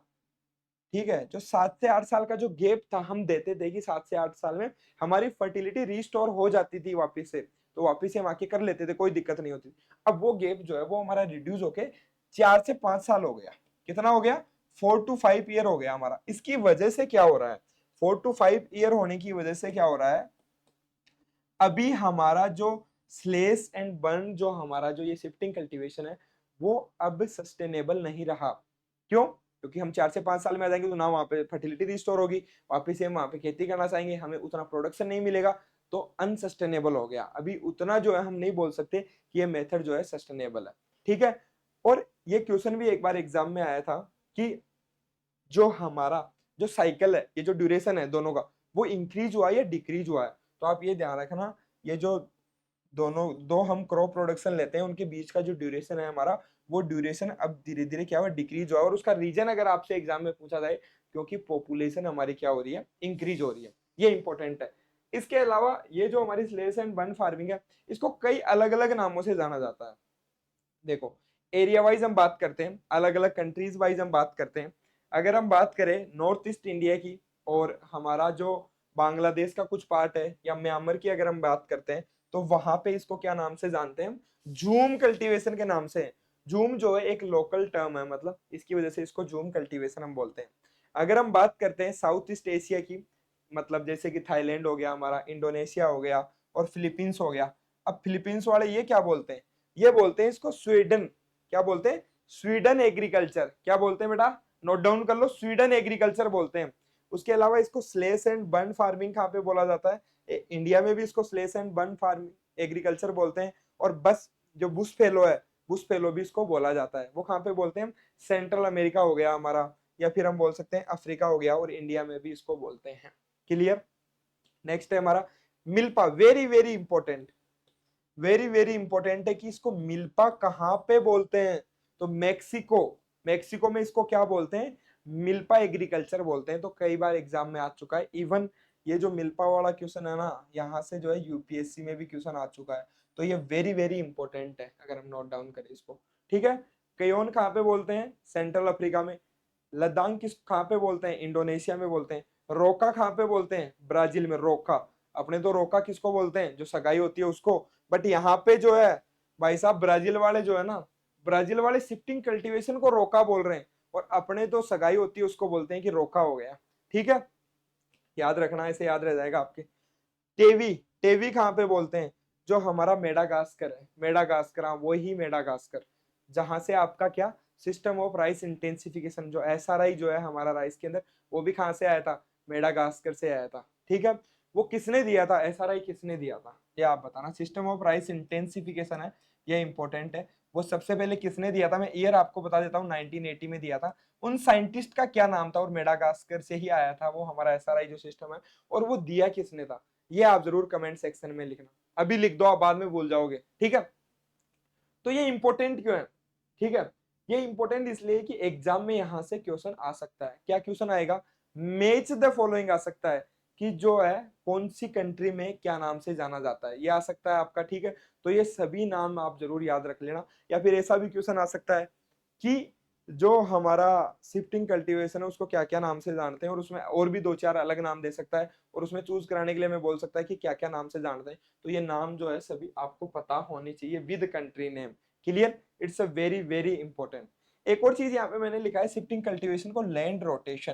Speaker 1: ठीक है, जो 7 से 8 साल का जो गैप था, हम देते थे कि 7 से 8 साल में हमारी फर्टिलिटी रिस्टोर हो जाती थी वापिस से, तो वापिस से हम आके कर लेते थे, कोई दिक्कत नहीं होती। अब वो गैप जो है वो हमारा रिड्यूस होके 4 से 5 साल हो गया। कितना हो गया? 4 to 5 ईयर हो गया हमारा। इसकी वजह से क्या हो रहा है? 4 to 5 ईयर होने की वजह से क्या हो रहा है? अभी हमारा जो स्लेश एंड बर्न, जो हमारा जो ये शिफ्टिंग कल्टीवेशन है, वो अब सस्टेनेबल नहीं रहा। क्यों? क्योंकि हम 4 से 5 साल में आ जाएंगे तो ना वहां पे फर्टिलिटी रिस्टोर होगी, वापिस से हम वहां पे खेती करना चाहेंगे, हमें उतना प्रोडक्शन नहीं मिलेगा, तो अनसस्टेनेबल हो गया। अभी उतना जो है हम नहीं बोल सकते कि ये मेथड जो है सस्टेनेबल है। ठीक है, और ये क्वेश्चन भी एक बार एग्जाम में आया था कि जो हमारा जो साइकिल है, ये जो ड्यूरेशन है दोनों का, वो इंक्रीज हुआ है या डिक्रीज हुआ है? तो आप ये ध्यान रखना, ये जो दोनों दो हम क्रॉप प्रोडक्शन लेते हैं उनके बीच का जो ड्यूरेशन है हमारा, वो ड्यूरेशन अब धीरे धीरे क्या हुआ? डिक्रीज हुआ। और उसका रीजन अगर आपसे एग्जाम में पूछा जाए, क्योंकि पॉपुलेशन हमारी क्या हो रही है? इंक्रीज हो रही है। ये इंपॉर्टेंट है। इसके अलावा ये जो हमारी स्लेश एंड बर्न फार्मिंग है, इसको कई अलग अलग नामों से जाना जाता है। देखो, एरिया वाइज हम बात करते हैं, अलग अलग कंट्रीज वाइज हम बात करते हैं। अगर हम बात करें नॉर्थ ईस्ट इंडिया की, और हमारा जो बांग्लादेश का कुछ पार्ट है, या म्यांमार की अगर हम बात करते हैं, तो वहां पे इसको क्या नाम से जानते हैं? जूम कल्टीवेशन के नाम से। जूम जो है एक लोकल टर्म है, मतलब इसकी वजह से इसको जूम कल्टीवेशन हम बोलते हैं। अगर हम बात करते हैं साउथ ईस्ट एशिया की, मतलब जैसे कि थाईलैंड हो गया हमारा, इंडोनेशिया हो गया और फिलीपींस हो गया। अब फिलीपींस वाले ये क्या बोलते हैं? ये बोलते हैं इसको स्वीडन। क्या बोलते हैं? Sweden agriculture. क्या बोलते हैं बेटा? नोट डाउन कर लो, स्वीडन एग्रीकल्चर बोलते हैं। उसके अलावा इसको स्लेश एंड बर्न फार्मिंग कहाँ पे बोला जाता है? इंडिया में भी इसको slash and burn farming agriculture बोलते हैं। और बस जो बुश फेलो है, बुश फेलो भी इसको बोला जाता है, वो कहाँ पे बोलते हैं? सेंट्रल अमेरिका हो गया हमारा, या फिर हम बोल सकते हैं अफ्रीका हो गया, और इंडिया में भी इसको बोलते हैं। क्लियर? नेक्स्ट है हमारा milpa. Very very important, very very important है कि इसको मिल्पा कहाँ पे बोलते हैं? तो मैक्सिको। मैक्सिको में इसको क्या बोलते हैं? मिल्पा एग्रीकल्चर बोलते हैं। तो कई बार एग्जाम में आ चुका है, इवन ये जो मिल्पा वाला क्वेश्चन है ना, यहाँ से जो है यूपीएससी में भी क्वेश्चन आ चुका है। तो ये वेरी वेरी इंपॉर्टेंट है, अगर हम नोट डाउन करें इसको। ठीक है, कयोन कहाँ पे बोलते हैं? सेंट्रल अफ्रीका में। लद्दाख किस कहाँ पे बोलते हैं? इंडोनेशिया में बोलते हैं। रोका कहाँ पे बोलते हैं? ब्राजील में। रोका, अपने तो रोका किसको बोलते हैं? जो सगाई होती है उसको। बट यहाँ पे जो है भाई साहब, ब्राजील वाले जो है ना, ब्राजील वाले शिफ्टिंग कल्टीवेशन को रोका बोल रहे हैं, और अपने तो सगाई होती है उसको बोलते हैं कि रोका हो गया। ठीक है, याद रखना, ऐसे याद रह जाएगा आपके। टेवी, टेवी कहाँ पे बोलते हैं? जो हमारा मेडागास्कर है, मेडागास्कर, हाँ वही मेडागास्कर, जहां से आपका क्या, सिस्टम ऑफ राइस इंटेंसिफिकेशन, जो एसआरआई जो है हमारा राइस के अंदर, वो भी कहाँ से आया था? मेडागास्कर से आया था। ठीक है, वो किसने दिया था? एसआरआई किसने दिया था, ये आप बताना। सिस्टम ऑफ राइस इंटेंसिफिकेशन है, ये इंपॉर्टेंट है। वो सबसे पहले किसने दिया था? मैं ईयर आपको बता देता हूँ, 1980 में दिया था। उन साइंटिस्ट का क्या नाम था? और मेडागास्कर से ही आया था वो हमारा एसआरआई जो सिस्टम है, और वो दिया किसने था? ये आप जरूर कमेंट सेक्शन में लिखना। अभी लिख दो, आप बाद में भूल जाओगे। ठीक है, तो ये इंपॉर्टेंट क्यों है? ठीक है, ये इंपॉर्टेंट इसलिए कि एग्जाम में यहां से क्वेश्चन आ सकता है। क्या क्वेश्चन आएगा? मैच द फॉलोइंग आ सकता है, कि जो है कौन सी कंट्री में क्या नाम से जाना जाता है, ये आ सकता है आपका। ठीक है, तो ये सभी नाम आप जरूर याद रख लेना। या फिर ऐसा भी क्वेश्चन आ सकता है कि जो हमारा शिफ्टिंग कल्टीवेशन है उसको क्या क्या नाम से जानते हैं, और उसमें और भी दो चार अलग नाम दे सकता है, और उसमें चूज कराने के लिए मैं बोल सकता है कि क्या क्या नाम से जानते हैं। तो ये नाम जो है सभी आपको पता होनी चाहिए with country name. Clear? It's a very very important. एक और चीज यहाँ पे मैंने लिखा है, शिफ्टिंग कल्टीवेशन को लैंड रोटेशन।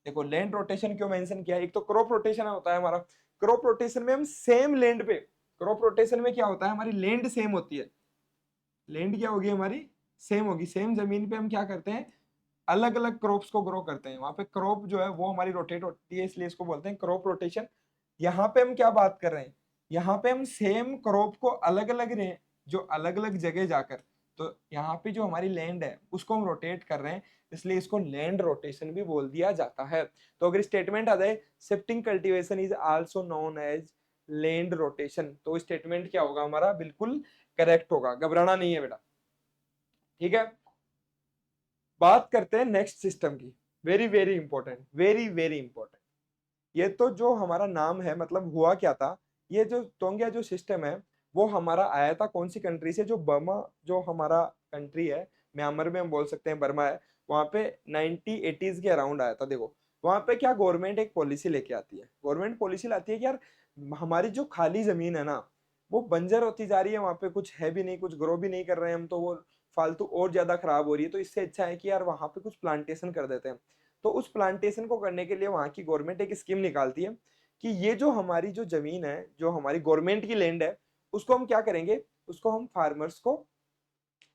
Speaker 1: देखो लैंड रोटेशन क्यों मेंशन किया है? एक तो क्रॉप रोटेशन होता है हमारा, क्रॉप रोटेशन में हम सेम लैंड पे, क्रॉप रोटेशन में क्या होता है, हमारी लैंड सेम होती है। लैंड क्या होगी हमारी? सेम होगी। सेम जमीन पे हम क्या करते हैं? अलग अलग क्रॉप्स को ग्रो करते हैं। वहां पे क्रॉप जो है वो हमारी रोटेट होती है, इसलिए इसको बोलते हैं क्रॉप रोटेशन। यहाँ पे हम क्या बात कर रहे हैं? यहाँ पे हम सेम क्रॉप को अलग अलग जो अलग अलग जगह जाकर, तो यहाँ पे जो हमारी लैंड है उसको हम रोटेट कर रहे हैं, इसलिए इसको लैंड रोटेशन भी बोल दिया जाता है। तो अगर स्टेटमेंट आ जाए shifting cultivation is also known as land rotation, तो स्टेटमेंट क्या होगा हमारा? बिल्कुल करेक्ट होगा, घबराना नहीं है बेटा। ठीक है, बात करते हैं नेक्स्ट सिस्टम की। Very very important, very very important. ये तो जो हमारा नाम है, मतलब हुआ क्या था, ये जो टोंगिया जो सिस्टम है वो हमारा आया था कौन सी कंट्री से? जो बर्मा, जो हमारा कंट्री है, म्यांमार में हम बोल सकते हैं बर्मा है, वहां पे 1980s के अराउंड आया था। देखो वहां पे क्या गवर्नमेंट एक पॉलिसी लेके आती है, गवर्नमेंट पॉलिसी लाती है कि यार हमारी जो खाली जमीन है ना वो बंजर होती जा रही है, वहां पे कुछ है भी नहीं, कुछ ग्रो भी नहीं कर रहे हैं हम, तो वो फालतू और ज्यादा खराब हो रही है। तो इससे अच्छा है कि यार वहां पे कुछ प्लांटेशन कर देते हैं। तो उस प्लांटेशन को करने के लिए वहां की गवर्नमेंट एक स्कीम निकालती है कि ये जो हमारी जो जमीन है, जो हमारी गवर्नमेंट की लैंड है, उसको हम क्या करेंगे? उसको हम फार्मर्स को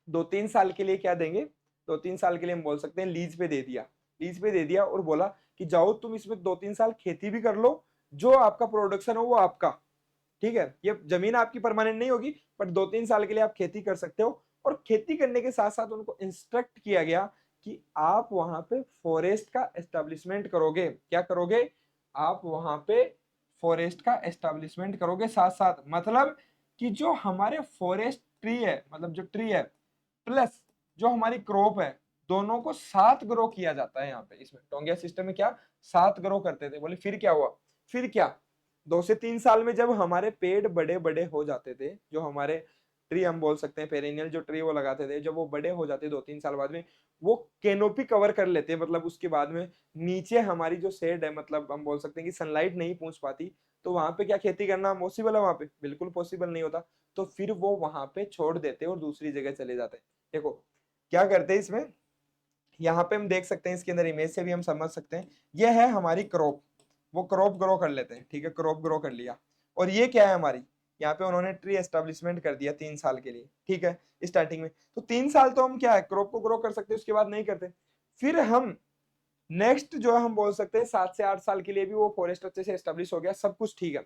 Speaker 1: 2-3 साल के लिए क्या देंगे? 2-3 साल के लिए हम बोल सकते हैं लीज पे दे दिया। लीज पे दे दिया और बोला कि जाओ तुम इसमें 2-3 साल खेती भी कर लो, जो आपका प्रोडक्शन हो वो आपका। ठीक है, ये जमीन आपकी परमानेंट नहीं होगी, बट 2-3 साल के लिए आप खेती कर सकते हो। और खेती करने के साथ साथ उनको इंस्ट्रक्ट किया गया कि आप वहां पे फॉरेस्ट का एस्टेब्लिशमेंट करोगे। क्या करोगे? आप वहां पे फॉरेस्ट का एस्टेब्लिशमेंट करोगे साथ साथ। मतलब कि जो हमारे फॉरेस्ट ट्री है, मतलब जो ट्री है प्लस जो हमारी क्रॉप है, दोनों को साथ ग्रो किया जाता है। यहाँ पे इसमें टोंगिया सिस्टम में क्या साथ ग्रो करते थे? बोले फिर क्या हुआ? फिर क्या, 2 से 3 साल में जब हमारे पेड़ बड़े बड़े हो जाते थे, जो हमारे ट्री हम बोल सकते हैं पेरेनियल जो ट्री वो लगाते थे, जब वो बड़े हो जाते 2-3 साल बाद में, वो कैनोपी कवर कर लेते हैं। मतलब उसके बाद में नीचे हमारी जो शेड है, मतलब हम बोल सकते हैं कि सनलाइट नहीं पहुंच पाती, तो वहां पे क्या खेती करना पॉसिबल है? वहां पे बिल्कुल पॉसिबल नहीं होता। तो फिर वो वहां पे छोड़ देते और दूसरी जगह चले जाते हैं। देखो क्या करते हैं इसमें, यहाँ पे हम देख सकते हैं, इसके अंदर इमेज से भी हम समझ सकते हैं, ये है हमारी क्रॉप, वो क्रॉप ग्रो कर लेते हैं। ठीक है, क्रॉप ग्रो कर लिया। और ये क्या है हमारी, यहाँ पे उन्होंने ट्री एस्टेब्लिशमेंट कर दिया 3 साल के लिए। ठीक है, स्टार्टिंग में तो 3 साल तो हम क्या है क्रॉप को ग्रो कर सकते हैं, उसके बाद नहीं करते। फिर हम नेक्स्ट जो है हम बोल सकते हैं 7 से 8 साल के लिए भी वो फॉरेस्ट अच्छे से एस्टेब्लिश हो गया, सब कुछ ठीक है।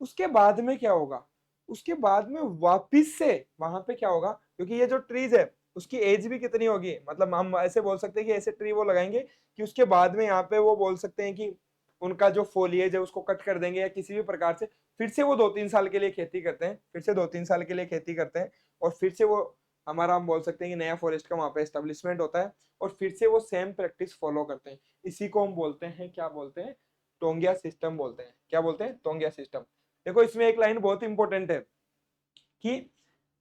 Speaker 1: उसके बाद में क्या होगा? उसके बाद में वापिस से वहां पे क्या होगा, क्योंकि ये जो ट्रीज है उसकी एज भी कितनी होगी, मतलब हम ऐसे बोल सकते हैं कि ऐसे ट्री वो लगाएंगे कि उसके बाद में यहाँ पे वो बोल सकते हैं कि उनका जो फोलिएज है उसको कट कर देंगे या किसी भी प्रकार से फिर से वो 2-3 साल के लिए खेती करते हैं, फिर से 2-3 साल के लिए खेती करते हैं, और फिर से वो हमारा हम बोल सकते हैं कि नया फॉरेस्ट का वहां पे एस्टेब्लिशमेंट होता है, और फिर से वो सेम प्रैक्टिस फॉलो करते हैं। इसी को हम बोलते हैं, क्या बोलते हैं? टोंगिया सिस्टम बोलते हैं। क्या बोलते हैं? टोंगिया सिस्टम। देखो इसमें एक लाइन बहुत इंपॉर्टेंट है कि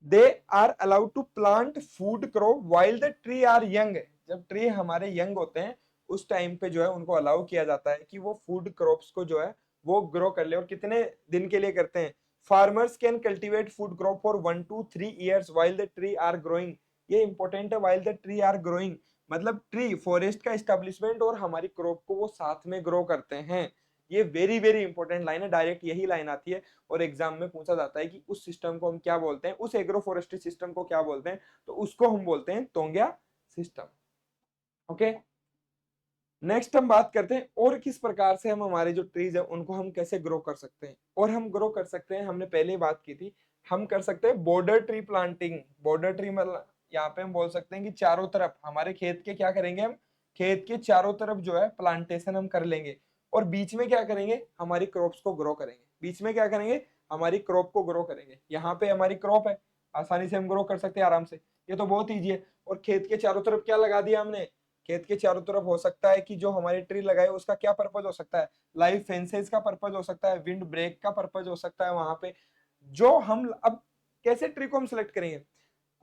Speaker 1: they are allowed to plant food crop while the tree are young. जब ट्री हमारे यंग होते हैं उस टाइम पे जो है उनको अलाउ किया जाता है कि वो फूड क्रॉप्स को जो है वो ग्रो कर ले। और कितने दिन के लिए करते हैं? Farmers can cultivate food crop for 1 to 3 years while the tree are growing. ये इंपॉर्टेंट है, while the tree are growing मतलब ट्री फॉरेस्ट का एस्टेब्लिशमेंट और हमारी क्रॉप को वो साथ में ग्रो करते हैं। ये वेरी वेरी इंपॉर्टेंट लाइन है, डायरेक्ट यही लाइन आती है और एग्जाम में पूछा जाता है कि उस सिस्टम को हम क्या बोलते हैं, उस एग्रो फॉरेस्ट्री सिस्टम को क्या बोलते हैं, तो उसको हम बोलते हैं तोंग्या सिस्टम। ओके, नेक्स्ट हम बात करते हैं और किस प्रकार से हम हमारे जो ट्रीज है उनको हम कैसे ग्रो कर सकते हैं। और हम ग्रो कर सकते हैं, हमने पहले ही बात की थी, हम कर सकते हैं border tree planting. Border tree मतलब यहाँ पे हम बोल सकते हैं कि चारों तरफ हमारे खेत के क्या करेंगे, हम खेत के चारों तरफ जो है प्लांटेशन हम कर लेंगे और बीच में क्या करेंगे, हमारी क्रॉप्स को ग्रो करेंगे। बीच में क्या करेंगे, हमारी क्रॉप को ग्रो करेंगे। यहाँ पे हमारी क्रॉप है, आसानी से हम ग्रो कर सकते हैं आराम से, ये तो बहुत ईजी है। और खेत के चारों तरफ क्या लगा दिया हमने, खेत के चारों तरफ हो सकता है कि जो हमारे ट्री लगाए उसका क्या पर्पज हो सकता है, लाइव फेंसेस का पर्पज हो सकता है, विंड ब्रेक का पर्पज हो सकता है वहां पे। जो हम अब कैसे ट्री को हम सिलेक्ट करेंगे,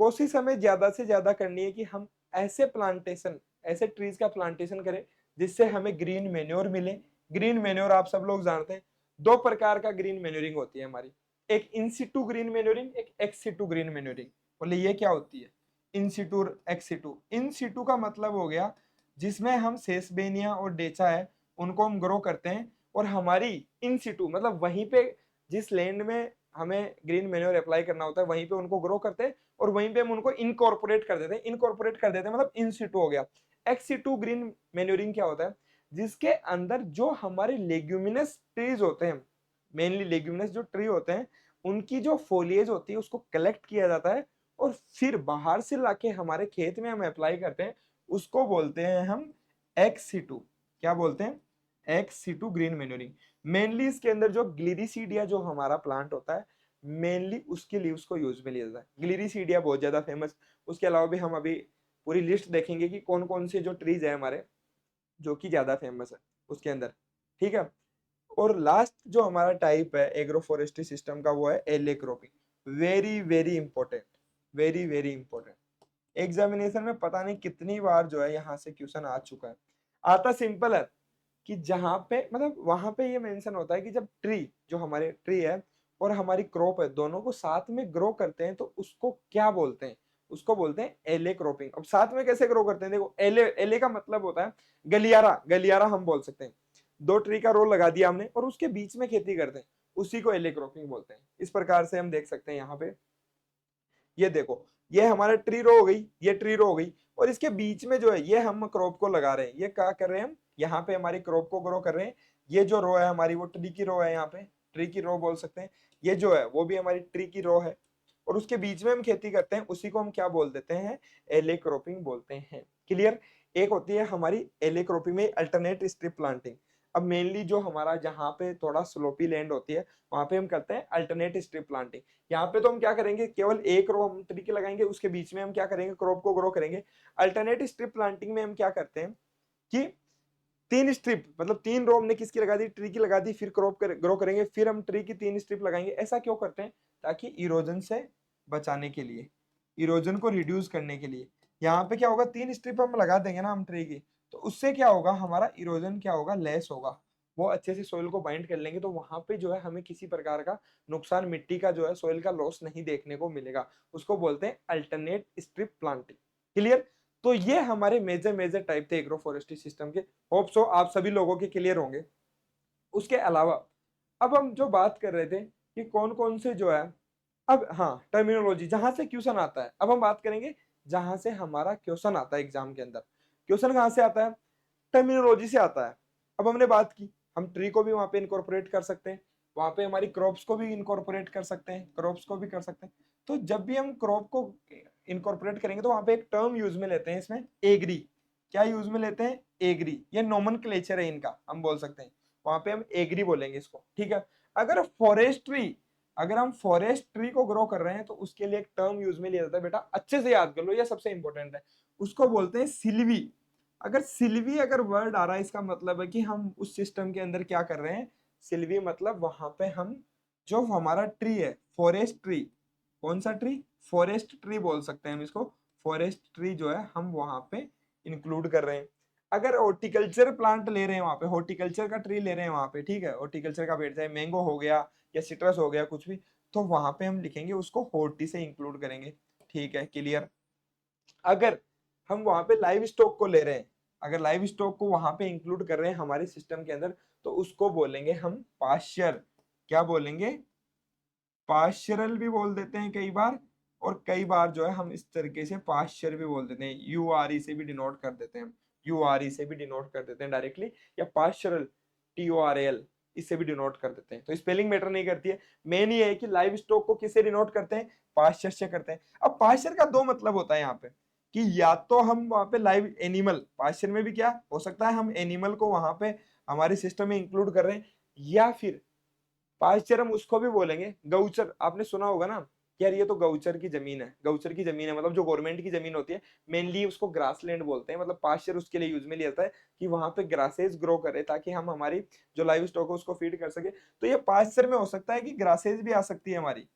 Speaker 1: कोशिश हमें ज्यादा से ज्यादा करनी है कि हम ऐसे प्लांटेशन, ऐसे ट्रीज का प्लांटेशन करें जिससे हमें ग्रीन मेन्योर मिले। ग्रीन मेन्योर आप सब लोग जानते हैं, दो प्रकार का ग्रीन मेन्योरिंग होती है हमारी, एक इन सिटू ग्रीन मेन्योरिंग, एक एक्स सिटू ग्रीन मेन्योरिंग। बोले ये क्या होती है? इन सिटू एक्स सिटू। इन सिटू का मतलब हो गया जिसमें हम सेसबेनिया और डेचा है उनको हम ग्रो करते हैं और हमारी इन सिटू मतलब वहीं पे जिस लैंड में हमें ग्रीन मेन्योर अप्लाई करना होता है वहीं पे उनको ग्रो करते हैं और वहीं पे हम उनको इनकॉर्पोरेट कर देते हैं। इनकॉर्पोरेट कर देते हैं मतलब इन सिटू हो गया। एक्स सिटू ग्रीन मेन्योरिंग क्या होता है, जिसके अंदर जो हमारे लेग्यूमिनस ट्रीज होते हैं, मेनली लेग्यूमिनस जो ट्री होते हैं उनकी जो फोलिएज होती है उसको कलेक्ट किया जाता है और फिर बाहर से लाके हमारे खेत में हम अप्लाई करते हैं, उसको बोलते हैं हम एक्स सिटू। क्या बोलते हैं? Ex situ green manuring. Mainly इसके अंदर जो ग्लिरिसीडिया जो हमारा प्लांट होता है, मेनली उसके लीव्स को यूज में लिया जाता है। ग्लिरिसीडिया बहुत ज्यादा फेमस। उसके अलावा भी हम अभी पूरी लिस्ट देखेंगे कि कौन कौन से जो ट्रीज है हमारे जो कि ज्यादा फेमस है उसके अंदर। ठीक है, और लास्ट जो हमारा टाइप है एग्रो फॉरेस्ट्री सिस्टम का वो है एले cropping. Very very important, very very important. Examination में पता नहीं कितनी बार जो है यहाँ से क्वेश्चन आ चुका है। आता सिंपल है कि जहाँ पे मतलब वहां पे ये मेंशन होता है कि जब ट्री, जो हमारे ट्री है और हमारी क्रॉप है दोनों को साथ में ग्रो करते हैं तो उसको क्या बोलते हैं, उसको बोलते हैं एले क्रॉपिंग। अब साथ में कैसे ग्रो करते हैं, देखो एले, एले का मतलब होता है गलियारा। गलियारा हम बोल सकते हैं, दो ट्री का रो लगा दिया हमने और उसके बीच में खेती करते हैं, उसी को एले क्रॉपिंग बोलते हैं। इस प्रकार से हम देख सकते हैं यहाँ पे, ये देखो ये हमारा ट्री रो हो गई, ये ट्री रो हो गई और इसके बीच में जो है ये हम क्रॉप को लगा रहे हैं। ये क्या कर रहे हैं हम, यहाँ पे हमारी क्रॉप को ग्रो कर रहे हैं। ये जो रो है हमारी वो ट्री की रो है, यहाँ पे ट्री की रो बोल सकते हैं। ये जो है वो भी हमारी ट्री की रो है और उसके बीच में हम खेती करते हैं, उसी को हम क्या बोल देते हैं, एले क्रॉपिंग बोलते हैं। क्लियर? एक होती है हमारी एले क्रॉपिंग में अल्टरनेट स्ट्रिप प्लांटिंग। अब मेनली जो हमारा जहाँ पे थोड़ा स्लोपी लैंड होती है वहां पे हम करते हैं अल्टरनेट स्ट्रिप प्लांटिंग। यहाँ पे तो हम क्या करेंगे, केवल एक रो हम ट्री की लगाएंगे, उसके बीच में हम क्या करेंगे, क्रॉप को ग्रो करेंगे। अल्टरनेट स्ट्रिप प्लांटिंग में हम क्या करते हैं कि 3 स्ट्रिप मतलब 3 रो हमने किसकी लगा दी, ट्री की लगा दी, फिर क्रॉप ग्रो करेंगे, फिर हम ट्री की 3 स्ट्रिप लगाएंगे। ऐसा क्यों करते हैं? ताकि इरोजन से बचाने के लिए, इरोजन को रिड्यूस करने के लिए। यहाँ पे क्या होगा, 3 स्ट्रिप हम लगा देंगे ना हम ट्री की, तो उससे क्या होगा, हमारा इरोजन क्या होगा, लेस होगा। वो अच्छे से सोइल को बाइंड कर लेंगे तो वहां पे जो है हमें किसी प्रकार का नुकसान, मिट्टी का जो है सोइल का लॉस नहीं देखने को मिलेगा। उसको बोलते हैं अल्टरनेट स्ट्रिप प्लांटिंग। क्लियर? तो ये हमारे मेजर मेजर टाइप थे एग्रो फॉरेस्ट्री सिस्टम के। होप सो आप सभी लोगों के क्लियर होंगे। उसके अलावा अब हम जो बात कर रहे थे कि कौन कौन से जो है, अब हाँ टर्मिनोलॉजी जहां से क्वेश्चन आता है, अब हम बात करेंगे जहां से हमारा क्वेश्चन आता है एग्जाम के अंदर। क्वेश्चन कहां से आता है? टर्मिनोलॉजी से आता है। अब हमने बात की हम ट्री को भी वहां पे इनकॉर्पोरेट कर सकते हैं, वहां पे हमारी क्रॉप्स को भी इनकॉर्पोरेट कर सकते हैं, क्रॉप्स को भी कर सकते हैं। तो जब भी हम क्रॉप को इनकॉर्पोरेट करेंगे तो वहां पे एक टर्म यूज में लेते हैं इसमें, एग्री। क्या यूज में लेते हैं? एग्री। ये नोमेनक्लेचर है इनका, हम बोल सकते हैं वहां पे हम एग्री बोलेंगे इसको। ठीक है, अगर फॉरेस्ट्री, अगर हम फॉरेस्ट ट्री को ग्रो कर रहे हैं तो उसके लिए एक टर्म यूज में लिया जाता है, बेटा अच्छे से याद कर लो, ये सबसे इंपॉर्टेंट है। उसको बोलते हैं सिल्वी। अगर सिल्वी अगर वर्ड आ रहा है इसका मतलब है कि हम उस सिस्टम के अंदर क्या कर रहे हैं, सिल्वी मतलब वहां पे हम जो हमारा ट्री है, फॉरेस्ट ट्री, कौन सा ट्री, फॉरेस्ट ट्री बोल सकते हैं हम इसको। फॉरेस्ट ट्री जो है हम वहां पे इंक्लूड कर रहे हैं। अगर हॉर्टिकल्चर प्लांट ले रहे हैं वहां पे, हॉर्टिकल्चर का ट्री ले रहे हैं वहां पे, ठीक है, हॉर्टिकल्चर का पेड़, चाहे मैंगो हो गया या सिट्रस हो गया कुछ भी, तो वहां पे हम लिखेंगे उसको हॉर्टी से इंक्लूड करेंगे। ठीक है, क्लियर। अगर हम वहां पे लाइव स्टॉक को ले रहे हैं, अगर लाइव स्टॉक को वहां पे इंक्लूड कर रहे हैं हमारे सिस्टम के अंदर, तो उसको बोलेंगे हम पाश्चर। क्या बोलेंगे? पाश्चरल भी बोल देते हैं कई बार, और कई बार जो है हम इस तरीके से पाश्चर भी बोल देते हैं, यू आर ई से भी डिनोट कर देते हैं, यू आर ई से भी डिनोट कर देते हैं डायरेक्टली, या पाश्चरल, टी ओ आर एल, इससे भी डिनोट कर देते हैं। तो स्पेलिंग मैटर नहीं करती है, मेन ये है कि लाइव स्टॉक को किससे डिनोट करते हैं? पाश्चर से करते हैं। अब पाश्चर का दो मतलब होता है यहाँ पे, कि या तो हम वहां पे लाइव एनिमल, पाश्चर में भी क्या हो सकता है, हम एनिमल को वहां पे हमारे सिस्टम में इंक्लूड कर रहे हैं, या फिर पाश्चर हम उसको भी बोलेंगे, गौचर आपने सुना होगा ना कि यार ये तो गौचर की जमीन है, गौचर की जमीन है मतलब जो गवर्नमेंट की जमीन होती है, मेनली उसको ग्रासलैंड बोलते हैं, मतलब पाश्चर उसके लिए यूज में लिया जाता है कि वहां पे ग्रासेज ग्रो करे ताकि हम हमारी जो लाइव स्टॉक है उसको फीड कर सके। तो ये पाश्चर में हो सकता है कि ग्रासेज भी आ सकती है हमारी,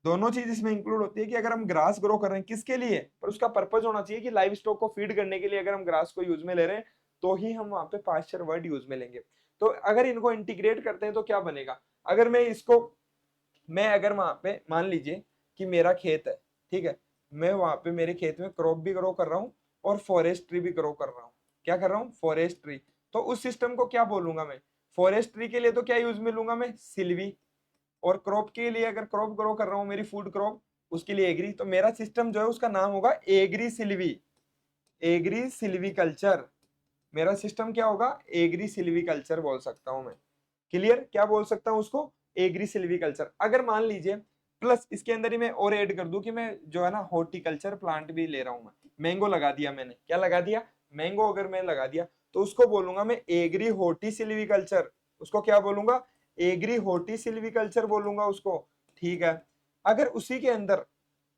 Speaker 1: दोनों चीज इसमें इंक्लूड होती है कि अगर हम ग्रास ग्रो कर रहे हैं किसके लिए, पर उसका पर्पज होना चाहिए कि लाइव स्टॉक को फीड करने के लिए अगर हम ग्रास को यूज में ले रहे हैं तो ही हम वहां पे पाश्चर वर्ड यूज में लेंगे। तो अगर इनको इंटीग्रेट करते हैं तो क्या बनेगा? अगर मैं इसको, मैं अगर वहां पे मान लीजिए कि मेरा खेत है, ठीक है, मैं वहां पे मेरे खेत में क्रॉप भी ग्रो कर रहा हूँ और फॉरेस्ट्री भी ग्रो कर रहा हूँ। क्या कर रहा हूँ? फॉरेस्ट्री। तो उस सिस्टम को क्या बोलूंगा मैं? फॉरेस्ट्री के लिए तो क्या यूज में लूंगा मैं? सिल्वी। और क्रॉप के लिए, अगर क्रॉप ग्रो कर रहा हूँ मेरी फूड क्रॉप, उसके लिए एग्री। तो मेरा सिस्टम जो है उसका नाम होगा agri silvi, agrisilviculture. मेरा सिस्टम क्या होगा? एग्री सिल्वी कल्चर बोल सकता हूं मैं। क्लियर? क्या बोल सकता हूं उसको? Agrisilviculture. अगर मान लीजिए प्लस इसके अंदर ही मैं और ऐड कर दूं कि मैं जो है ना हॉर्टिकल्चर प्लांट भी ले रहा हूं, मैं मैंगो लगा दिया मैंने, क्या लगा दिया? मैंगो अगर मैं लगा दिया तो उसको बोलूंगा मैं एग्री हॉर्टी सिल्वी कल्चर। उसको क्या बोलूंगा? एग्री हॉर्टी सिल्वी कल्चर बोलूंगा उसको। ठीक है। अगर उसी के अंदर,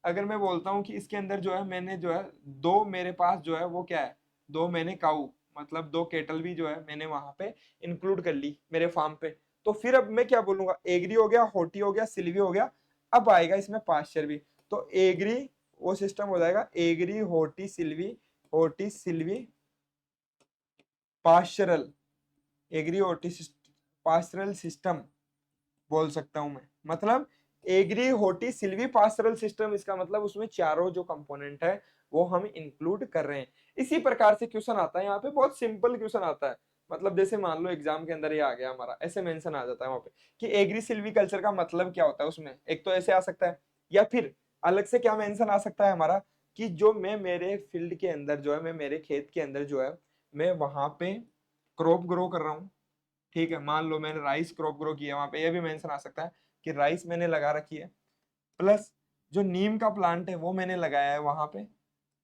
Speaker 1: अगर मैं बोलता हूँ कि इसके अंदर जो है मैंने जो है दो, मेरे पास जो है वो क्या है, दो मैंने काऊ, मतलब दो केटल भी जो है मैंने वहां पे इंक्लूड कर ली मेरे फार्म पे, तो फिर अब मैं क्या बोलूंगा? एग्री हो गया, होटी हो गया, सिल्वी हो गया, अब आएगा इसमें पाश्चर भी। तो एग्री वो सिस्टम हो जाएगा एग्री होटी सिल्वी पाश्चरल, एग्री होटी पाश्चरल सिस्टम बोल सकता हूं मैं। मतलब एग्री होटी सिल्वी पास्टरल सिस्टम, इसका मतलब उसमें चारों जो कंपोनेंट है वो हम इंक्लूड कर रहे हैं। इसी प्रकार से क्वेश्चन आता है यहाँ पे, बहुत सिंपल क्वेश्चन आता है। मतलब जैसे मान लो एग्जाम के अंदर ये आ गया हमारा, ऐसे मेंशन आ जाता है वहां पे कि एग्री सिल्वी कल्चर का मतलब क्या होता है उसमें, एक तो ऐसे आ सकता है, या फिर अलग से क्या मेंशन आ सकता है हमारा कि जो मैं मेरे फील्ड के अंदर जो है, मैं मेरे खेत के अंदर जो है मैं वहां पे क्रॉप ग्रो कर रहा हूँ। ठीक है, मान लो मैंने राइस क्रॉप ग्रो किया, वहां पे ये भी मेंशन आ सकता है कि राइस मैंने लगा रखी है, प्लस जो नीम का प्लांट है वो मैंने लगाया है वहां पे,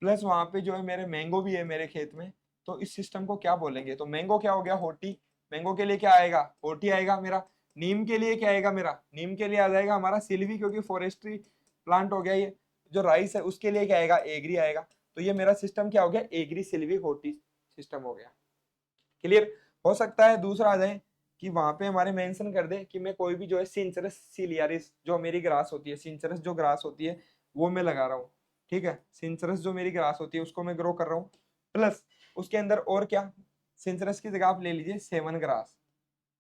Speaker 1: प्लस वहां पे जो है मेरे मैंगो भी है मेरे खेत में। तो इस सिस्टम को क्या बोलेंगे? तो मैंगो क्या हो गया? होटी। मैंगो के लिए क्या आएगा? होटी आएगा मेरा। नीम के लिए क्या आएगा मेरा? नीम के लिए आ जाएगा हमारा सिल्वी, क्योंकि फॉरेस्ट्री प्लांट हो गया ये। जो राइस है उसके लिए क्या आएगा? एग्री आएगा। तो ये मेरा सिस्टम क्या हो गया? एग्री सिल्वी होटी सिस्टम हो गया। क्लियर? हो सकता है दूसरा आ जाए कि वहां पे हमारे मेंशन कर दे कि मैं कोई भी जो है सिंचरस सिलियारिस, जो मेरी ग्रास होती है, सिंचरस जो ग्रास होती है वो मैं लगा रहा हूँ। ठीक है, सिंचरस जो मेरी ग्रास होती है उसको मैं ग्रो कर रहा हूँ, प्लस उसके अंदर और क्या, सिंचरस की जगह आप ले लीजिए सेवन ग्रास,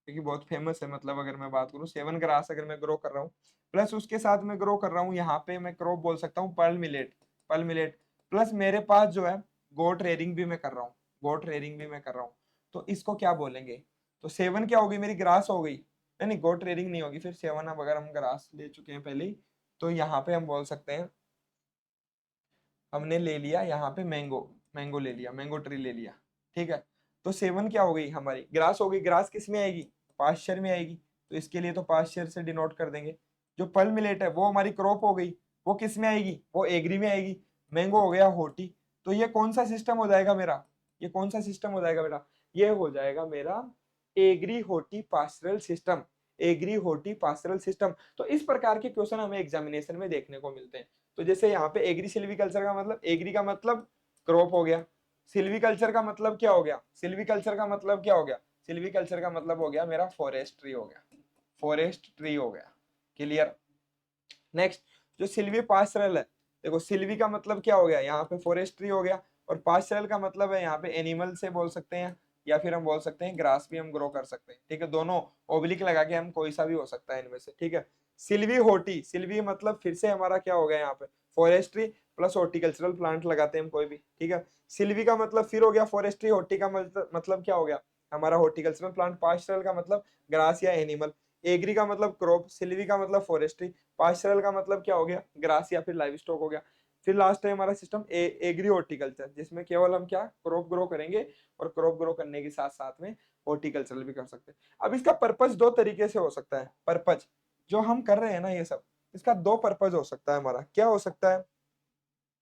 Speaker 1: क्योंकि बहुत फेमस है। मतलब अगर मैं बात करूँ सेवन ग्रास अगर मैं ग्रो कर रहा हूँ, प्लस उसके साथ मैं ग्रो कर रहा हूँ, यहाँ पे मैं क्रॉप बोल सकता हूँ pearl millet, pearl millet, plus मेरे पास जो है गोट रेयरिंग भी मैं कर रहा हूँ, गोट रेयरिंग भी मैं कर रहा हूँ। तो इसको क्या बोलेंगे? तो सेवन क्या होगी? मेरी ग्रास हो गई। नहीं नहीं, गोट रेयरिंग नहीं होगी फिर सेवन, अब अगर हम ग्रास ले चुके हैं पहले ही, तो यहाँ पे हम बोल सकते हैं, हमने ले लिया यहाँ पे मैंगो, मैंगो ले लिया, मैंगो ट्री ले लिया। ठीक है, तो सेवन क्या हो गई? हमारी ग्रास हो गई। ग्रास किस में आएगी? पाश्चर में आएगी। तो इसके लिए तो पाश्चर से डिनोट कर देंगे। जो पल मिलेट है वो हमारी क्रॉप हो गई, वो किस में आएगी? वो एग्री में आएगी। मैंगो हो गया होटी। तो ये कौन सा सिस्टम हो जाएगा मेरा? ये कौन सा सिस्टम हो जाएगा बेटा? ये हो जाएगा मेरा agri horti pastoral system, agri horti pastoral system. तो इस प्रकार के क्वेश्चन हमें एग्जामिनेशन में देखने को मिलते हैं। तो जैसे यहाँ पे एग्री सिल्वीकल्चर का मतलब, एग्री का मतलब क्रॉप हो गया, सिल्वीकल्चर का मतलब क्या हो गया? सिल्वीकल्चर का मतलब क्या हो गया? सिल्वीकल्चर का मतलब हो गया मेरा फॉरेस्ट्री हो गया, फॉरेस्ट ट्री हो गया। क्लियर? नेक्स्ट, जो सिल्वी पास्टरल है, देखो सिल्वी का मतलब क्या हो गया? यहाँ पे फॉरेस्ट्री हो गया, और पास्चरल का मतलब है यहाँ पे एनिमल से बोल सकते हैं, या फिर हम बोल सकते हैं ग्रास भी हम ग्रो कर सकते हैं, ठीक है। दोनों ओब्लिक लगा के हम कोई सा भी हो सकता है इनमें से, ठीक है। सिल्वी होटी, सिल्वी मतलब फिर से हमारा क्या हो गया यहाँ पे, फॉरेस्ट्री प्लस हॉर्टिकल्चरल प्लांट लगाते हैं हम कोई भी, ठीक है। सिल्वी का मतलब फिर हो गया फॉरेस्ट्री, होर्टी का मतलब क्या हो गया हमारा हॉर्टिकल्चरल प्लांट, पास्चरल का मतलब ग्रास या एनिमल, एग्री का मतलब क्रॉप, सिल्वी का मतलब फॉरेस्ट्री, पास्चरल का मतलब क्या हो गया ग्रास या फिर लाइव स्टॉक हो गया। फिर लास्ट है हमारा सिस्टम एग्री हॉर्टिकल्चर, जिसमें केवल हम क्या क्रॉप ग्रो करेंगे, और क्रॉप ग्रो करने के साथ साथ में हॉर्टिकल्चरल भी कर सकते हैं। अब इसका पर्पज दो तरीके से हो सकता है, पर्पज जो हम कर रहे हैं ना ये सब, इसका दो पर्पज हो सकता है हमारा, क्या हो सकता है।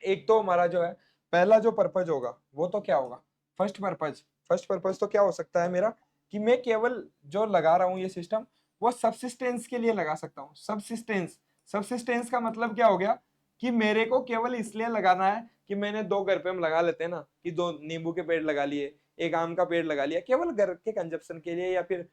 Speaker 1: एक तो हमारा जो है पहला जो पर्पज होगा वो तो क्या होगा, फर्स्ट पर्पज तो क्या हो सकता है मेरा, कि मैं केवल जो लगा रहा हूँ ये सिस्टम, वो सबसिस्टेंस के लिए लगा सकता हूँ। सबसिस्टेंस, सबसिस्टेंस का मतलब क्या हो गया, कि मेरे को केवल इसलिए लगाना है कि मैंने दो घर पे हम लगा लेते हैं ना, कि दो नींबू के पेड़ लगा लिए, एक आम का पेड़ लगा लिया, केवल घर के कंजप्शन के लिए, या फिर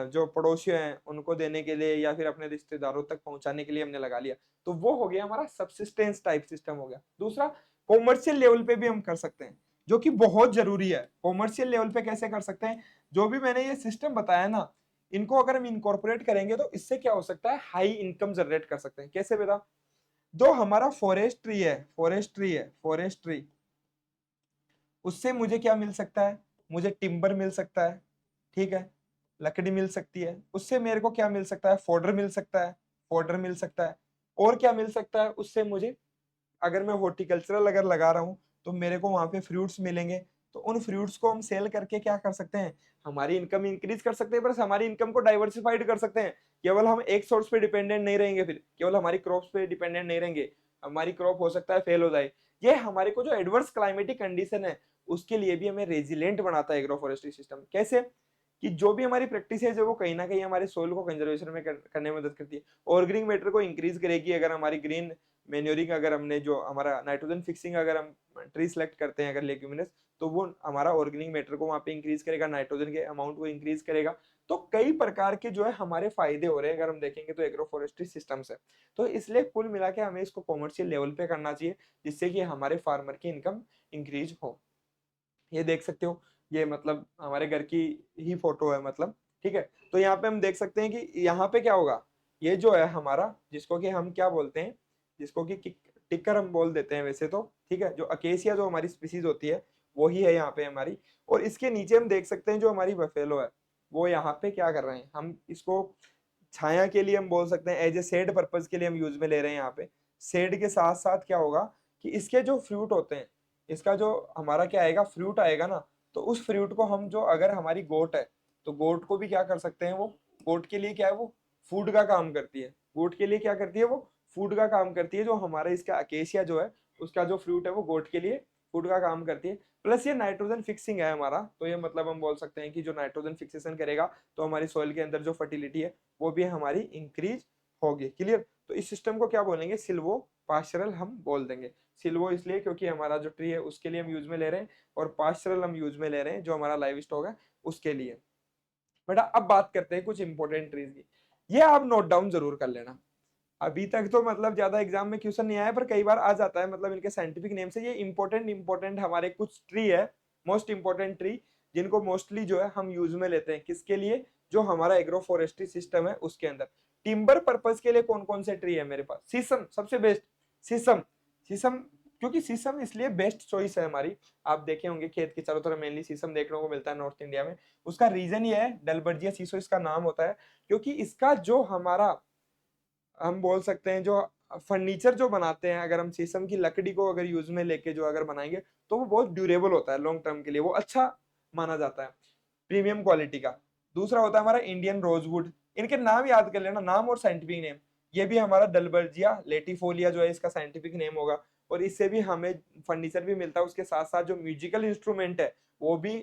Speaker 1: जो पड़ोसी हैं उनको देने के लिए, या फिर अपने रिश्तेदारों तक पहुंचाने के लिए हमने लगा लिया, तो वो हो गया हमारा सबसिस्टेंस टाइप सिस्टम हो गया। दूसरा, कॉमर्शियल लेवल पे भी हम कर सकते हैं, जो कि बहुत जरूरी है। कॉमर्शियल लेवल पे कैसे कर सकते हैं, जो भी मैंने ये सिस्टम बताया ना, इनको अगर हम इनकॉर्पोरेट करेंगे तो इससे क्या हो सकता है, हाई इनकम जनरेट कर सकते हैं। कैसे बेटा, जो हमारा फॉरेस्ट्री, उससे मुझे क्या मिल सकता है, मुझे टिम्बर मिल सकता है, ठीक है, लकड़ी मिल सकती है। उससे मेरे को क्या मिल सकता है, फोडर मिल सकता है। और क्या मिल सकता है उससे मुझे, अगर मैं हॉर्टिकल्चरल अगर लगा रहा हूँ तो मेरे को वहां पे फ्रूट्स मिलेंगे, तो उन फ्रूट्स को हम सेल करके क्या कर सकते हैं, हमारी इनकम इंक्रीज कर सकते हैं, बस हमारी इनकम को डाइवर्सिफाइड कर सकते हैं। केवल हम एक सोर्स पे डिपेंडेंट नहीं रहेंगे, फिर केवल हमारी क्रॉप्स पे डिपेंडेंट नहीं रहेंगे, हमारी क्रॉप हो सकता है फेल हो जाए। ये हमारे को जो एडवर्स क्लाइमेटिक कंडीशन है उसके लिए भी हमें रेजिलेंट बनाता है एग्रो फॉरेस्ट्री सिस्टम। कैसे, कि जो भी हमारी प्रैक्टिस है वो कहीं ना कहीं हमारे सोइल को कंजर्वेशन में करने में मदद करती है, ऑर्गेनिक मैटर को इंक्रीज करेगी। अगर हमारी ग्रीन मैन्योरिंग, अगर हमने जो हमारा नाइट्रोजन फिक्सिंग अगर हम ट्री सेलेक्ट करते हैं अगर लेग्यूमिनस, तो वो हमारा ऑर्गेनिक मैटर को वहां पे इंक्रीज करेगा, नाइट्रोजन के अमाउंट को इंक्रीज करेगा। तो कई प्रकार के जो है हमारे फायदे हो रहे हैं अगर हम देखेंगे तो एग्रो फॉरेस्ट्री सिस्टम से। तो इसलिए कुल मिला के हमें इसको कॉमर्शियल लेवल पे करना चाहिए, जिससे कि हमारे फार्मर की इनकम इंक्रीज हो। ये देख सकते हो, ये मतलब हमारे घर की ही फोटो है मतलब, ठीक है। तो यहाँ पे हम देख सकते हैं कि यहाँ पे क्या होगा, ये जो है हमारा, जिसको कि हम क्या बोलते हैं, जिसको कि टिक्कर हम बोल देते हैं वैसे तो, ठीक है। जो अकेसिया जो हमारी स्पीसीज होती है वही है यहाँ पे हमारी। और इसके नीचे हम देख सकते हैं जो हमारी बफेलो है, वो यहाँ पे क्या कर रहे हैं, हम इसको छाया के लिए हम बोल सकते हैं, एज ए शेड पर्पज के लिए हम यूज में ले रहे हैं यहाँ पे। शेड के साथ साथ क्या होगा, कि इसके जो फ्रूट होते हैं, इसका जो हमारा क्या आएगा फ्रूट आएगा ना, तो उस फ्रूट को हम जो, अगर हमारी गोट है तो गोट को भी क्या कर सकते हैं, वो गोट के लिए क्या है, वो फूड का काम करती है। गोट के लिए क्या करती है, वो फूड का काम करती है। जो हमारा इसका अकेशिया जो है उसका जो फ्रूट है वो गोट के लिए फूड का काम करती है। प्लस ये नाइट्रोजन फिक्सिंग है हमारा, तो ये मतलब हम बोल सकते हैं कि जो नाइट्रोजन फिक्सेशन करेगा तो हमारी सॉइल के अंदर जो फर्टिलिटी है वो भी हमारी इंक्रीज होगी। क्लियर। तो इस सिस्टम को क्या बोलेंगे, सिल्वो पास्चरल हम बोल देंगे। सिल्वो इसलिए क्योंकि हमारा जो ट्री है उसके लिए हम यूज में ले रहे हैं, और पास्चरल हम यूज में ले रहे हैं जो हमारा लाइव स्टॉक है उसके लिए। बेटा अब बात करते हैं कुछ इंपॉर्टेंट ट्रीज की, ये आप नोट डाउन जरूर कर लेना। अभी तक तो मतलब ज्यादा एग्जाम में क्वेश्चन नहीं आया, पर कई बार आ जाता है, मतलब इनके साइंटिफिक नेम से। ये इंपॉर्टेंट हमारे कुछ ट्री है, मोस्ट इंपॉर्टेंट ट्री, जिनको मोस्टली जो है हम यूज में लेते हैं। किसके लिए, जो हमारा एग्रो फॉरेस्ट्री सिस्टम है उसके अंदर। टिम्बर पर्पज के लिए कौन कौन से ट्री है मेरे पास, शीशम सबसे बेस्ट, शीशम, शीशम, क्योंकि शीशम इसलिए बेस्ट चॉइस है हमारी। आप देखे होंगे खेत के चारों तरफ मेनली शीशम देखने को मिलता है नॉर्थ इंडिया में। उसका रीजन ये है, डलबर्जिया शीशो इसका नाम होता है, क्योंकि इसका जो हमारा, हम बोल सकते हैं जो फर्नीचर जो बनाते हैं, अगर हम शीशम की लकड़ी को अगर यूज में लेके जो अगर बनाएंगे तो वो बहुत ड्यूरेबल होता है, लॉन्ग टर्म के लिए वो अच्छा माना जाता है, प्रीमियम क्वालिटी का। दूसरा होता है हमारा इंडियन रोजवुड, इनके नाम याद कर लेना, नाम और साइंटिफिक नेम। ये भी हमारा डलबर्जिया लेटिफोलिया जो है इसका साइंटिफिक नेम होगा, और इससे भी हमें फर्नीचर भी मिलता है। उसके साथ साथ जो म्यूजिकल इंस्ट्रूमेंट है वो भी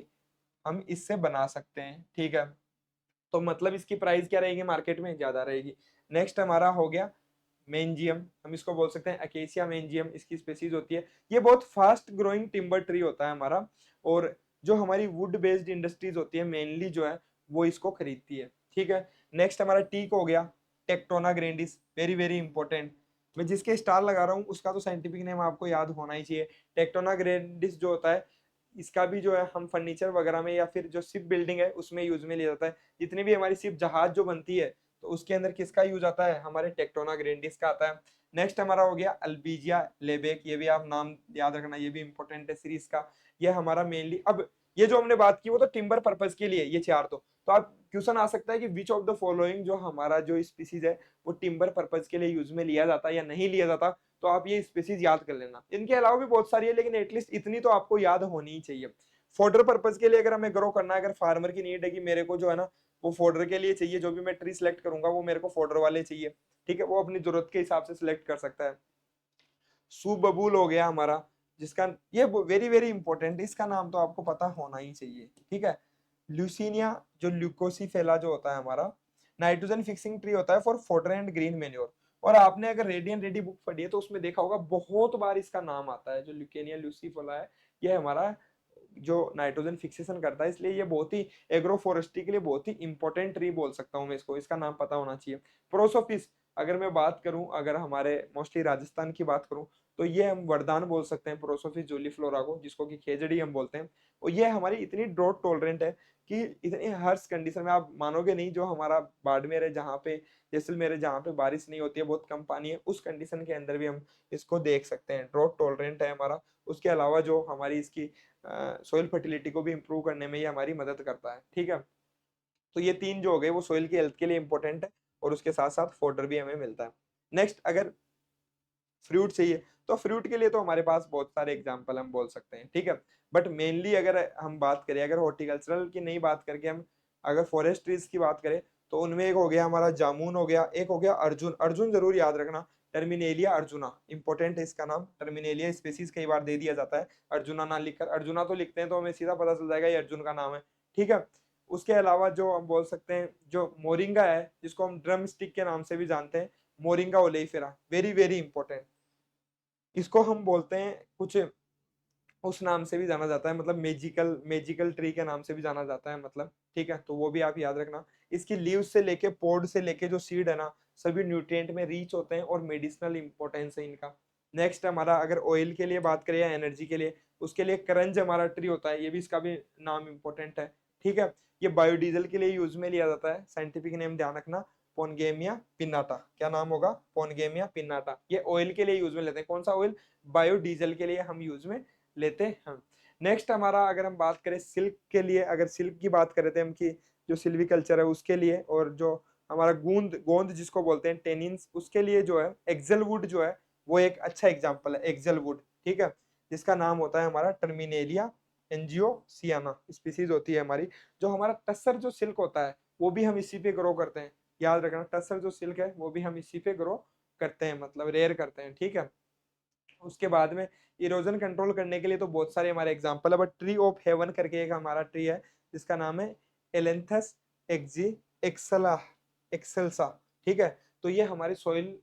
Speaker 1: हम इससे बना सकते हैं, ठीक है। तो मतलब इसकी प्राइस क्या रहेगी मार्केट में, ज्यादा रहेगी। नेक्स्ट हमारा हो गया मेंजियम, हम इसको बोल सकते हैं अकेसिया मेंजियम, इसकी स्पेसीज होती है। ये बहुत फास्ट ग्रोइंग टिम्बर ट्री होता है हमारा, और जो हमारी वुड बेस्ड इंडस्ट्रीज होती है मेनली जो है वो इसको खरीदती है, ठीक है। नेक्स्ट हमारा टीक हो गया, tectona grandis, very very important. मैं जिसके स्टार लगा रहा हूँ उसका तो साइंटिफिक नेम आपको याद होना ही चाहिए। टेक्टोना ग्रैंडिस जो होता है, इसका भी जो है हम फर्नीचर वगैरह में या फिर जो शिप बिल्डिंग है उसमें यूज में लिया जाता है। जितनी भी हमारी शिप जहाज जो बनती है तो उसके अंदर किसका यूज आता है, हमारे टेक्टोना ग्रैंडिस का आता है। नेक्स्ट हमारा हो गया अल्बिजिया लेबेक, ये भी आप नाम याद रखना, ये भी इंपॉर्टेंट है सीरीज का। ये हमारा मेनली, अब ये जो हमने बात की वो तो टिम्बर पर्पज के लिए, ये चार तो आप क्वेश्चन आ सकता है कि विच ऑफ द फॉलोइंग, जो हमारा जो स्पीसीज है वो टिम्बर पर्पज के लिए यूज में लिया जाता है या नहीं लिया जाता, तो आप ये स्पीसीज याद कर लेना। इनके अलावा भी बहुत सारी है लेकिन एटलीस्ट इतनी तो आपको याद होनी ही चाहिए। फोडर पर्पज के लिए अगर हमें ग्रो करना है, अगर फार्मर की नीड है कि मेरे को जो है ना वो फोडर के लिए चाहिए, जो भी मैं ट्री सिलेक्ट करूंगा वो मेरे को फोडर वाले चाहिए, ठीक है, वो अपनी जरूरत के हिसाब से सिलेक्ट कर सकता है। सुबबूल हो गया हमारा, जिसका ये वेरी वेरी इंपॉर्टेंट, इसका नाम तो आपको पता होना ही चाहिए, ठीक है। ल्यूसीनिया जो ल्यूकोसिफेला जो होता है हमारा, नाइट्रोजन फिक्सिंग ट्री होता है for fodder and green manure. और आपने अगर रेडियन रेडी बुक पढ़ी है तो उसमें देखा होगा बहुत बार इसका नाम आता है, जो ल्यूकेनिया ल्यूसीफेला है, ये हमारा जो नाइट्रोजन फिक्सेशन करता है, इसलिए ये बहुत ही एग्रो फॉरेस्ट्री के लिए बहुत ही इंपॉर्टेंट ट्री बोल सकता हूँ मैं इसको, इसका नाम पता होना चाहिए। प्रोसोफिस, अगर मैं बात करूं, अगर हमारे मोस्टली राजस्थान की बात करूं तो ये हम वरदान बोल सकते हैं प्रोसोफिस जूलीफ्लोरा को, जिसको कि खेजड़ी हम बोलते हैं। और ये हमारी इतनी ड्रॉट टॉलरेंट है कि इतनी हर्ष कंडीशन में, आप मानोगे नहीं, जो हमारा बाड़मेर है जहाँ पे, जैसलमेर है जहाँ पे बारिश नहीं होती है, बहुत कम पानी है, उस कंडीशन के अंदर भी हम इसको देख सकते हैं, ड्रॉट टॉलरेंट है हमारा। उसके अलावा जो हमारी इसकी सोइल फर्टिलिटी को भी इम्प्रूव करने में ये हमारी मदद करता है, ठीक है। तो ये तीन जो हो गए वो सोइल की हेल्थ के लिए इंपॉर्टेंट है, और उसके साथ साथ फोडर भी हमें मिलता है। नेक्स्ट, अगर फ्रूट चाहिए तो फ्रूट के लिए तो हमारे पास बहुत सारे एग्जाम्पल हम बोल सकते हैं, ठीक है। बट मेनली अगर हम बात करें, अगर हॉर्टिकल्चरल की नहीं बात करके हम अगर फॉरेस्ट ट्रीज की बात करें, तो उनमें एक हो गया हमारा जामुन हो गया, एक हो गया अर्जुन, अर्जुन जरूर याद रखना, टर्मिनेलिया अर्जुना, इंपॉर्टेंट है इसका नाम। टर्मिनेलिया स्पेसीज कई बार दे दिया जाता है, अर्जुना ना लिखकर अर्जुना तो लिखते हैं तो हमें सीधा पता चल जाएगा ये अर्जुन का नाम है, ठीक है। उसके अलावा जो हम बोल सकते हैं, जो मोरिंगा है जिसको हम ड्रम स्टिक के नाम से भी जानते हैं, मोरिंगा ओलेफेरा, वेरी वेरी इंपॉर्टेंट। इसको हम बोलते हैं कुछ उस नाम से भी जाना जाता है, मतलब मेजिकल मेजिकल ट्री के नाम से भी जाना जाता है, मतलब, ठीक है, तो वो भी आप याद रखना। इसकी लीव्स से लेके पोड से लेके जो सीड है ना, सभी न्यूट्रिएंट में रीच होते हैं और मेडिसिनल इंपॉर्टेंस है इनका। नेक्स्ट हमारा अगर ऑयल के लिए बात करें या एनर्जी के लिए, उसके लिए करंज हमारा ट्री होता है, ये भी इसका भी नाम इंपॉर्टेंट है, ठीक है। ये बायोडीजल के लिए यूज में लिया जाता है, साइंटिफिक नेम ध्यान रखना, पोनगेमिया पिन्नाटा, क्या नाम होगा, पोनगेमिया पिन्नाटा। ये ऑयल के लिए यूज में लेते हैं, कौन सा ऑयल, बायोडीजल के लिए हम यूज में लेते हैं। नेक्स्ट हमारा अगर हम बात करें सिल्क के लिए, अगर सिल्क की बात करें थे हम कि जो सिल्वी कल्चर है उसके लिए, और जो हमारा गोंद गोंद जिसको बोलते हैं टेनिन्स, उसके लिए जो है एक्सेल वुड जो है वो एक अच्छा एग्जाम्पल है, एक्सेल वुड, ठीक है, जिसका नाम होता है हमारा टर्मिनेलिया एंजियोसियाना स्पीसीज होती है हमारी। जो हमारा टस्सर जो सिल्क होता है वो भी हम इसी पे ग्रो करते हैं, याद रखना, टस्सर जो सिल्क है वो भी हम इसी पे ग्रो करते हैं, मतलब रेयर करते हैं, ठीक है। उसके बाद में इरोजन कंट्रोल करने के लिए तो बहुत सारे हमारे एग्जांपल है, बट ट्री ऑफ हेवन करके एक हमारा ट्री है जिसका नाम है एलेंथस एक्जी एक्सला एक्सेल्सा, ठीक है। तो ये हमारी सॉइल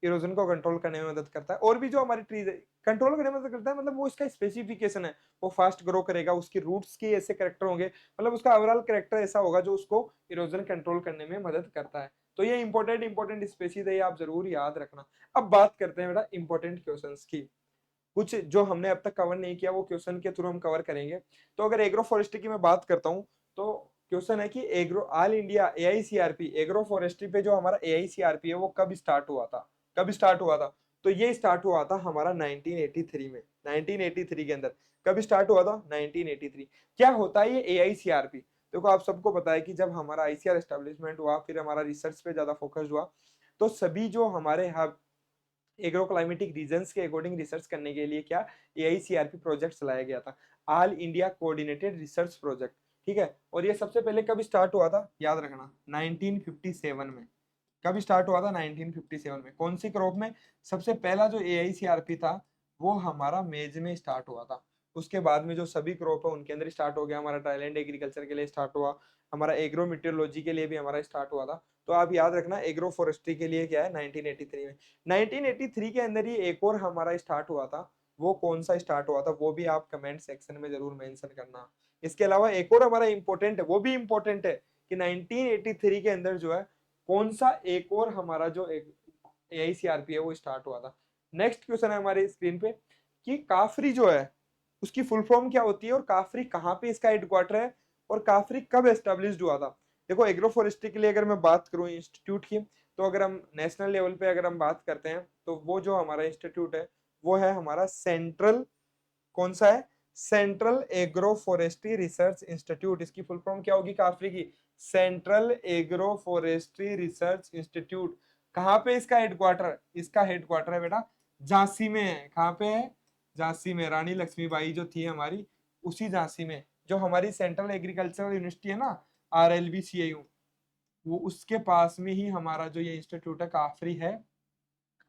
Speaker 1: इरोजन को कंट्रोल करने में मदद करता है। और भी जो हमारी ट्रीज है कंट्रोल करने में मदद करता है, मतलब वो इसका स्पेसिफिकेशन है, वो फास्ट ग्रो करेगा, उसकी रूट्स के ऐसे करेक्टर होंगे, मतलब उसका ओवरऑल करेक्टर ऐसा होगा जो उसको इरोजन कंट्रोल करने में मदद करता है। तो ये इंपॉर्टेंट इंपॉर्टेंट स्पेसीज है, ये आप जरूर याद रखना। अब बात करते हैं बेटा इंपॉर्टेंट क्वेश्चंस की, कुछ जो हमने अब तक कवर नहीं किया वो क्वेश्चन के थ्रू हम कवर करेंगे। तो अगर एग्रो फॉरेस्ट्री की मैं बात करता हूँ, तो क्वेश्चन है कि agro all India AICRP agro forestry पे जो हमारा एआईसीआरपी है वो कब स्टार्ट हुआ था, कब स्टार्ट हुआ था। तो ये स्टार्ट हुआ था हमारा 1983 में, 1983 के अंदर। कब स्टार्ट हुआ था, 1983। क्या होता है ये एआईसीआरपी, देखो आप सबको पता है कि जब हमारा आईसीआर एस्टेब्लिशमेंट हुआ, फिर हमारा रिसर्च पे ज्यादा फोकस हुआ, तो सभी जो हमारे एग्रो क्लाइमेटिक रीजन्स के अकॉर्डिंग रिसर्च करने के लिए क्या एआईसीआरपी प्रोजेक्ट चलाया गया था, all India coordinated research project, ठीक है। और ये सबसे पहले कब स्टार्ट हुआ था, याद रखना, 1957 में। कब स्टार्ट हुआ था, 1957 में। कौन सी क्रॉप में, सबसे पहला जो एआईसीआरपी था वो हमारा मेज में स्टार्ट हुआ था। उसके बाद में जो सभी क्रॉप है उनके अंदर स्टार्ट हो गया, हमारा टाइलैंड एग्रीकल्चर के लिए स्टार्ट हुआ, हमारा एग्रो मीटियोलॉजी के लिए भी हमारा स्टार्ट हुआ था। तो आप याद रखना एग्रो फॉरेस्ट्री के लिए क्या है, 1983 में। 1983 के अंदर ही एक और हमारा स्टार्ट हुआ था, वो कौन सा स्टार्ट हुआ था वो भी आप कमेंट सेक्शन में जरूर मेंशन करना। इसके अलावा एक और हमारा इंपॉर्टेंट है, वो भी इंपॉर्टेंट है कि 1983 के अंदर जो है कौन सा एक और हमारा जो एक AICRP है वो स्टार्ट हुआ था। नेक्स्ट क्वेश्चन है हमारे स्क्रीन पे कि काफरी जो है उसकी फुल फॉर्म क्या होती है और काफरी कहाँ पे इसका हेडक्वार्टर है और काफरी कब एस्टेब्लिश्ड हुआ था। देखो एग्रो फॉरेस्ट्री के लिए अगर मैं बात करूँ इंस्टीट्यूट की, तो अगर हम नेशनल लेवल पे अगर हम बात करते हैं तो वो जो हमारा इंस्टीट्यूट है वो है हमारा सेंट्रल, कौन सा है, central agro forestry research institute. इसकी फुल फॉर्म क्या होगी काफरी की, central agro forestry research institute. कहाँ पे इसका हेडक्वार्टर, इसका हेडक्वार्टर है बेटा झांसी में है। कहाँ पे है, झांसी में। रानी लक्ष्मीबाई जो थी हमारी, उसी झांसी में। जो हमारी सेंट्रल एग्रीकल्चरल यूनिवर्सिटी है ना, RLB CAU, वो उसके पास में ही हमारा जो ये इंस्टीट्यूट है काफरी है।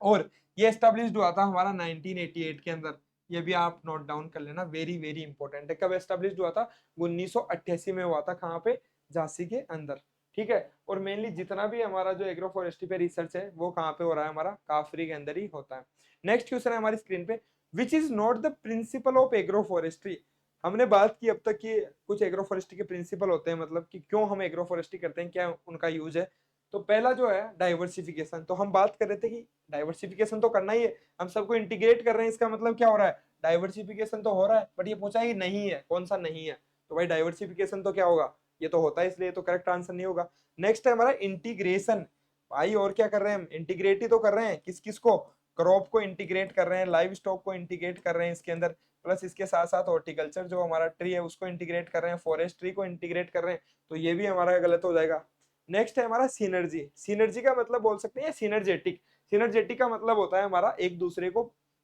Speaker 1: और ये एस्टेब्लिश्ड हुआ था हमारा 1988 के अंदर। ये भी आप नोट डाउन कर लेना, वेरी वेरी इंपॉर्टेंट है। कब एस्टेब्लिश्ड हुआ था, 1988 में हुआ था। कहाँ पे, झांसी के अंदर, ठीक है। और मेनली जितना भी हमारा जो एग्रो फॉरेस्ट्री पे रिसर्च है वो कहाँ पे हो रहा है, हमारा काफरी के अंदर ही होता है। नेक्स्ट क्वेश्चन है हमारी स्क्रीन पे, which is not the principle of agro forestry. हमने बात की अब तक कि कुछ एग्रो फॉरेस्ट्री के प्रिंसिपल होते हैं, मतलब कि क्यों हम एग्रो फॉरेस्ट्री करते हैं, क्या उनका यूज है। तो पहला जो है डाइवर्सिफिकेशन। तो हम बात कर रहे थे कि डाइवर्सिफिकेशन तो करना ही है, हम सबको इंटीग्रेट कर रहे हैं, इसका मतलब क्या हो रहा है, डाइवर्सिफिकेशन तो हो रहा है। बट ये पूछा ही नहीं है, कौन सा नहीं है, तो भाई डाइवर्सिफिकेशन तो क्या होगा, ये तो होता है, इसलिए तो करेक्ट आंसर नहीं होगा। नेक्स्ट है हमारा इंटीग्रेशन। भाई और क्या कर रहे हैं हम, इंटीग्रेट ही तो कर रहे हैं, किस किस को, क्रॉप को इंटीग्रेट कर रहे हैं, लाइव स्टॉक को इंटीग्रेट कर रहे हैं इसके अंदर, प्लस इसके साथ साथ हॉर्टिकल्चर जो हमारा ट्री है उसको इंटीग्रेट कर रहे हैं, फॉरेस्ट्री को इंटीग्रेट कर रहे हैं, तो ये भी हमारा गलत हो जाएगा। नेक्स्ट है हमारा सिनर्जी। सिनर्जी का मतलब बोल सकते हैं सिनर्जेटिक। सिनर्जेटिक का मतलब होता है हमारा एक दूसरे को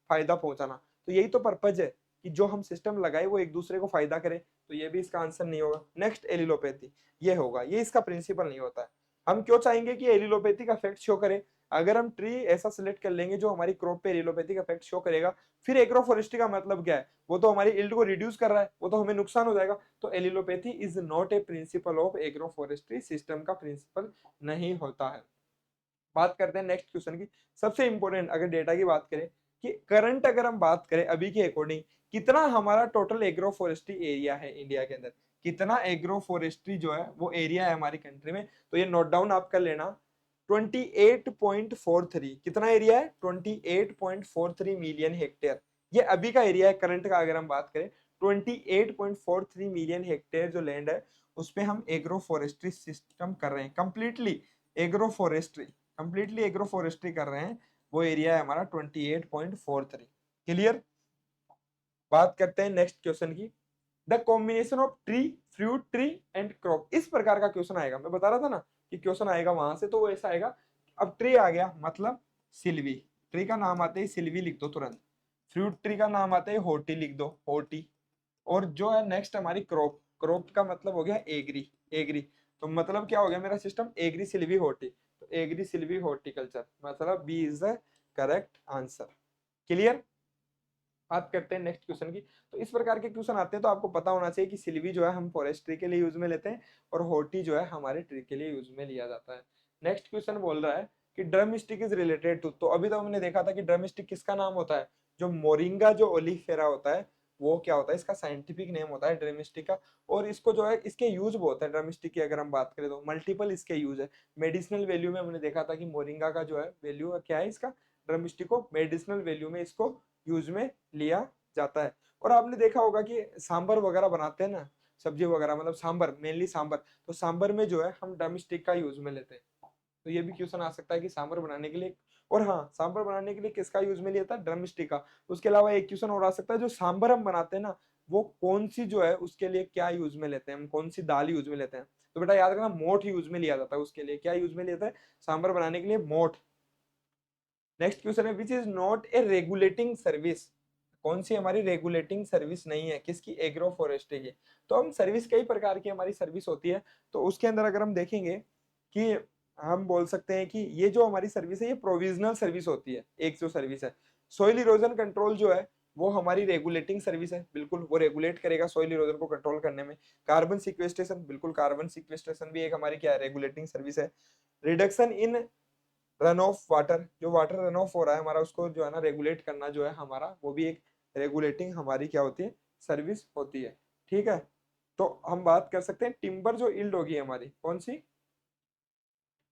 Speaker 1: फायदा पहुंचाना। तो यही तो पर्पज है कि जो हम सिस्टम लगाए वो एक दूसरे को फायदा करे, तो ये भी इसका आंसर नहीं होगा। नेक्स्ट एलिलोपैथी, ये होगा, ये इसका प्रिंसिपल नहीं होता है। हम क्यों चाहेंगे कि एलिलोपैथिक इफेक्ट शो करे, अगर हम ट्री ऐसा सिलेक्ट कर लेंगे जो हमारी क्रॉप पे एलिलोपैथिक इफेक्ट शो करेगा, फिर एग्रो फॉरेस्ट्री का मतलब क्या है, वो तो हमारी यील्ड को रिड्यूस कर रहा है, वो तो हमें नुकसान हो जाएगा। तो allelopathy is not a principle of agro forestry, system का प्रिंसिपल नहीं होता है। बात करते हैं नेक्स्ट क्वेश्चन की, सबसे इंपॉर्टेंट अगर डेटा की बात करें कि करंट अगर हम बात करें अभी के अकॉर्डिंग, कितना हमारा टोटल एग्रो फॉरेस्ट्री एरिया है इंडिया के अंदर, कितना एग्रो फॉरेस्ट्री जो है वो एरिया है हमारी कंट्री में, तो ये नोट डाउन आप कर लेना। 28.43, कितना एरिया है, 28.43 मिलियन हेक्टेयर। ये अभी का एरिया है करंट का, अगर हम बात करें 28.43 मिलियन हेक्टेयर जो लैंड है उस पे हम एग्रो फॉरेस्ट्री सिस्टम कर रहे हैं, completely agro forestry, completely agro forestry कर रहे हैं। वो एरिया है हमारा 28.43। क्लियर। बात करते हैं नेक्स्ट क्वेश्चन की, the combination of tree, fruit tree and crop. इस प्रकार का क्वेश्चन आएगा, मैं बता रहा था ना कि क्वेश्चन आएगा वहां से, तो वो ऐसा आएगा। अब ट्री आ गया मतलब सिल्वी, ट्री का नाम आते ही सिल्वी लिख दो तुरंत। फ्रूट ट्री का नाम आते ही होर्टी लिख दो, होर्टी। और जो है नेक्स्ट हमारी क्रॉप, क्रॉप का मतलब हो गया एग्री, एग्री। तो मतलब क्या हो गया मेरा सिस्टम, एग्री सिल्वी होर्टी, तो एग्री सिल्वी हॉर्टिकल्चर, मतलब B is the correct answer. Clear. बात करते हैं नेक्स्ट क्वेश्चन की, तो इस प्रकार के क्वेश्चन आते हैं तो आपको पता होना चाहिए कि सिल्वी जो है हम फॉरेस्ट्री के लिए यूज में लेते हैं और होर्टी जो है हमारे ट्री के लिए यूज में लिया जाता है। नेक्स्ट क्वेश्चन बोल रहा है कि drumstick is related to, तो अभी तो हमने देखा था कि ड्रम स्टिक किसका नाम होता है, जो मोरिंगा जो ओलिफेरा होता है वो क्या होता है, इसका साइंटिफिक नेम होता है ड्रम स्टिक का। और इसको जो है इसके यूज बहुत है, ड्रम स्टिक की अगर हम बात करें तो मल्टीपल इसके यूज है। मेडिसिनल वैल्यू में हमने देखा था कि मोरिंगा का जो है वैल्यू क्या है, इसका ड्रम स्टिक को मेडिसिनल वैल्यू में इसको यूज में लिया जाता है। और आपने देखा होगा कि सांबर वगैरह बनाते हैं ना, सब्जी वगैरह, मतलब सांबर, मेनली सांबर, तो सांबर में जो है हम ड्रम स्टिक का यूज में लेते हैं। तो ये भी क्वेश्चन आ सकता है कि सांबर बनाने के लिए, और हाँ सांबर बनाने के लिए किसका यूज में लिया था, ड्रम स्टिक का। उसके अलावा एक क्वेश्चन और आ सकता है, जो सांबर हम बनाते हैं ना वो कौन सी जो है उसके लिए क्या यूज में लेते हैं, हम कौन सी दाल यूज में लेते हैं। तो बेटा याद रखना मोठ यूज में लिया जाता है, उसके लिए क्या यूज में लिया जाता है, सांबर बनाने के लिए मोठ। नेक्स्ट क्वेश्चन है which is not a regulating service, कौन सी हमारी रेगुलेटिंग सर्विस नहीं है, किसकी, एग्रो फॉरेस्ट्री की। तो हम सर्विस कई प्रकार की हमारी सर्विस होती है, तो उसके अंदर अगर हम देखेंगे कि हम बोल सकते हैं कि ये जो हमारी सर्विस है ये प्रोविजनल सर्विस होती है। एक जो सर्विस है सॉइल इरोजन कंट्रोल जो है वो हमारी रेगुलेटिंग सर्विस है, बिल्कुल वो रेगुलेट करेगा सॉइल इरोजन को कंट्रोल करने में। कार्बन सिक्वेस्ट्रेशन, बिल्कुल कार्बन सिक्वेस्ट्रेशन भी एक हमारी क्या है, रेगुलेटिंग सर्विस है। Reduction in run of water, जो वाटर रन ऑफ हो रहा है हमारा उसको जो है ना रेगुलेट करना जो है हमारा, वो भी एक रेगुलेटिंग हमारी क्या होती है, सर्विस होती है। ठीक है। तो हम बात कर सकते हैं टिम्बर जो इल्ड होगी हमारी, कौन सी,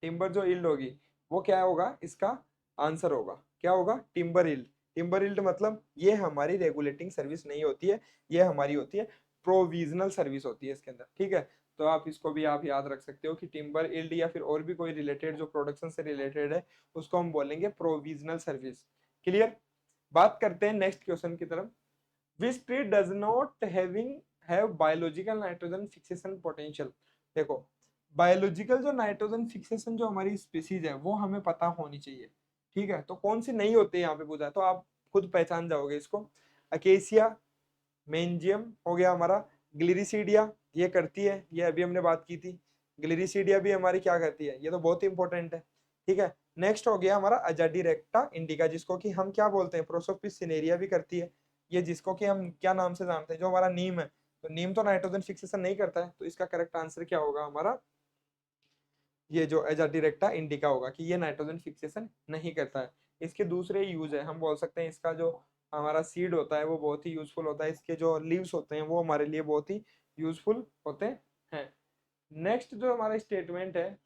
Speaker 1: टिम्बर जो इल्ड होगी वो क्या होगा इसका, आंसर होगा क्या होगा, टिम्बर यील्ड। टिम्बर यील्ड मतलब ये हमारी रेगुलेटिंग सर्विस नहीं होती है, ये हमारी होती है प्रोविजनल सर्विस होती है इसके अंदर, ठीक है। तो आप इसको भी आप याद रख सकते हो कि टिम्बर यील्ड या फिर और भी कोई रिलेटेड जो प्रोडक्शन से रिलेटेड है उसको हम बोलेंगे प्रोविजनल सर्विस। क्लियर। बात करते हैं नेक्स्ट क्वेश्चन की तरफ। Which tree does not having have biological nitrogen fixation potential। देखो बायोलॉजिकल जो नाइट्रोजन फिक्सेशन जो हमारी स्पीसीज है वो हमें पता होनी चाहिए, ठीक है। तो कौन सी नहीं होती है यहाँ पे पूछा है, तो आप खुद पहचान जाओगे इसको। अकेसिया, मेंजियम हो गया हमारा, ग्लिरिसीडिया ये करती है, ये अभी हमने बात की थी। ग्लिरिसीडिया भी हमारी क्या करती है, ये तो बहुत इंपॉर्टेंट है, ठीक है। नेक्स्ट हो गया हमारा अजाडीरेक्टा इंडिका, जिसको कि हम क्या बोलते हैं, प्रोसोपिस सिनेरिया भी करती है। ये जिसको कि हम क्या नाम से जानते हैं, जो हमारा नीम है, तो नीम तो नाइट्रोजन फिक्सेशन नहीं करता है, तो इसका करेक्ट आंसर क्या होगा हमारा, ये जो अजाडीरेक्टा इंडिका होगा कि ये नाइट्रोजन फिक्सेशन नहीं करता है। इसके दूसरे यूज है, हम बोल सकते हैं इसका जो हमारा सीड होता है वो बहुत ही यूजफुल होता है, इसके जो लीव्स होते हैं वो हमारे लिए बहुत ही यूजफुल होते हैं। नेक्स्ट जो हमारा स्टेटमेंट है,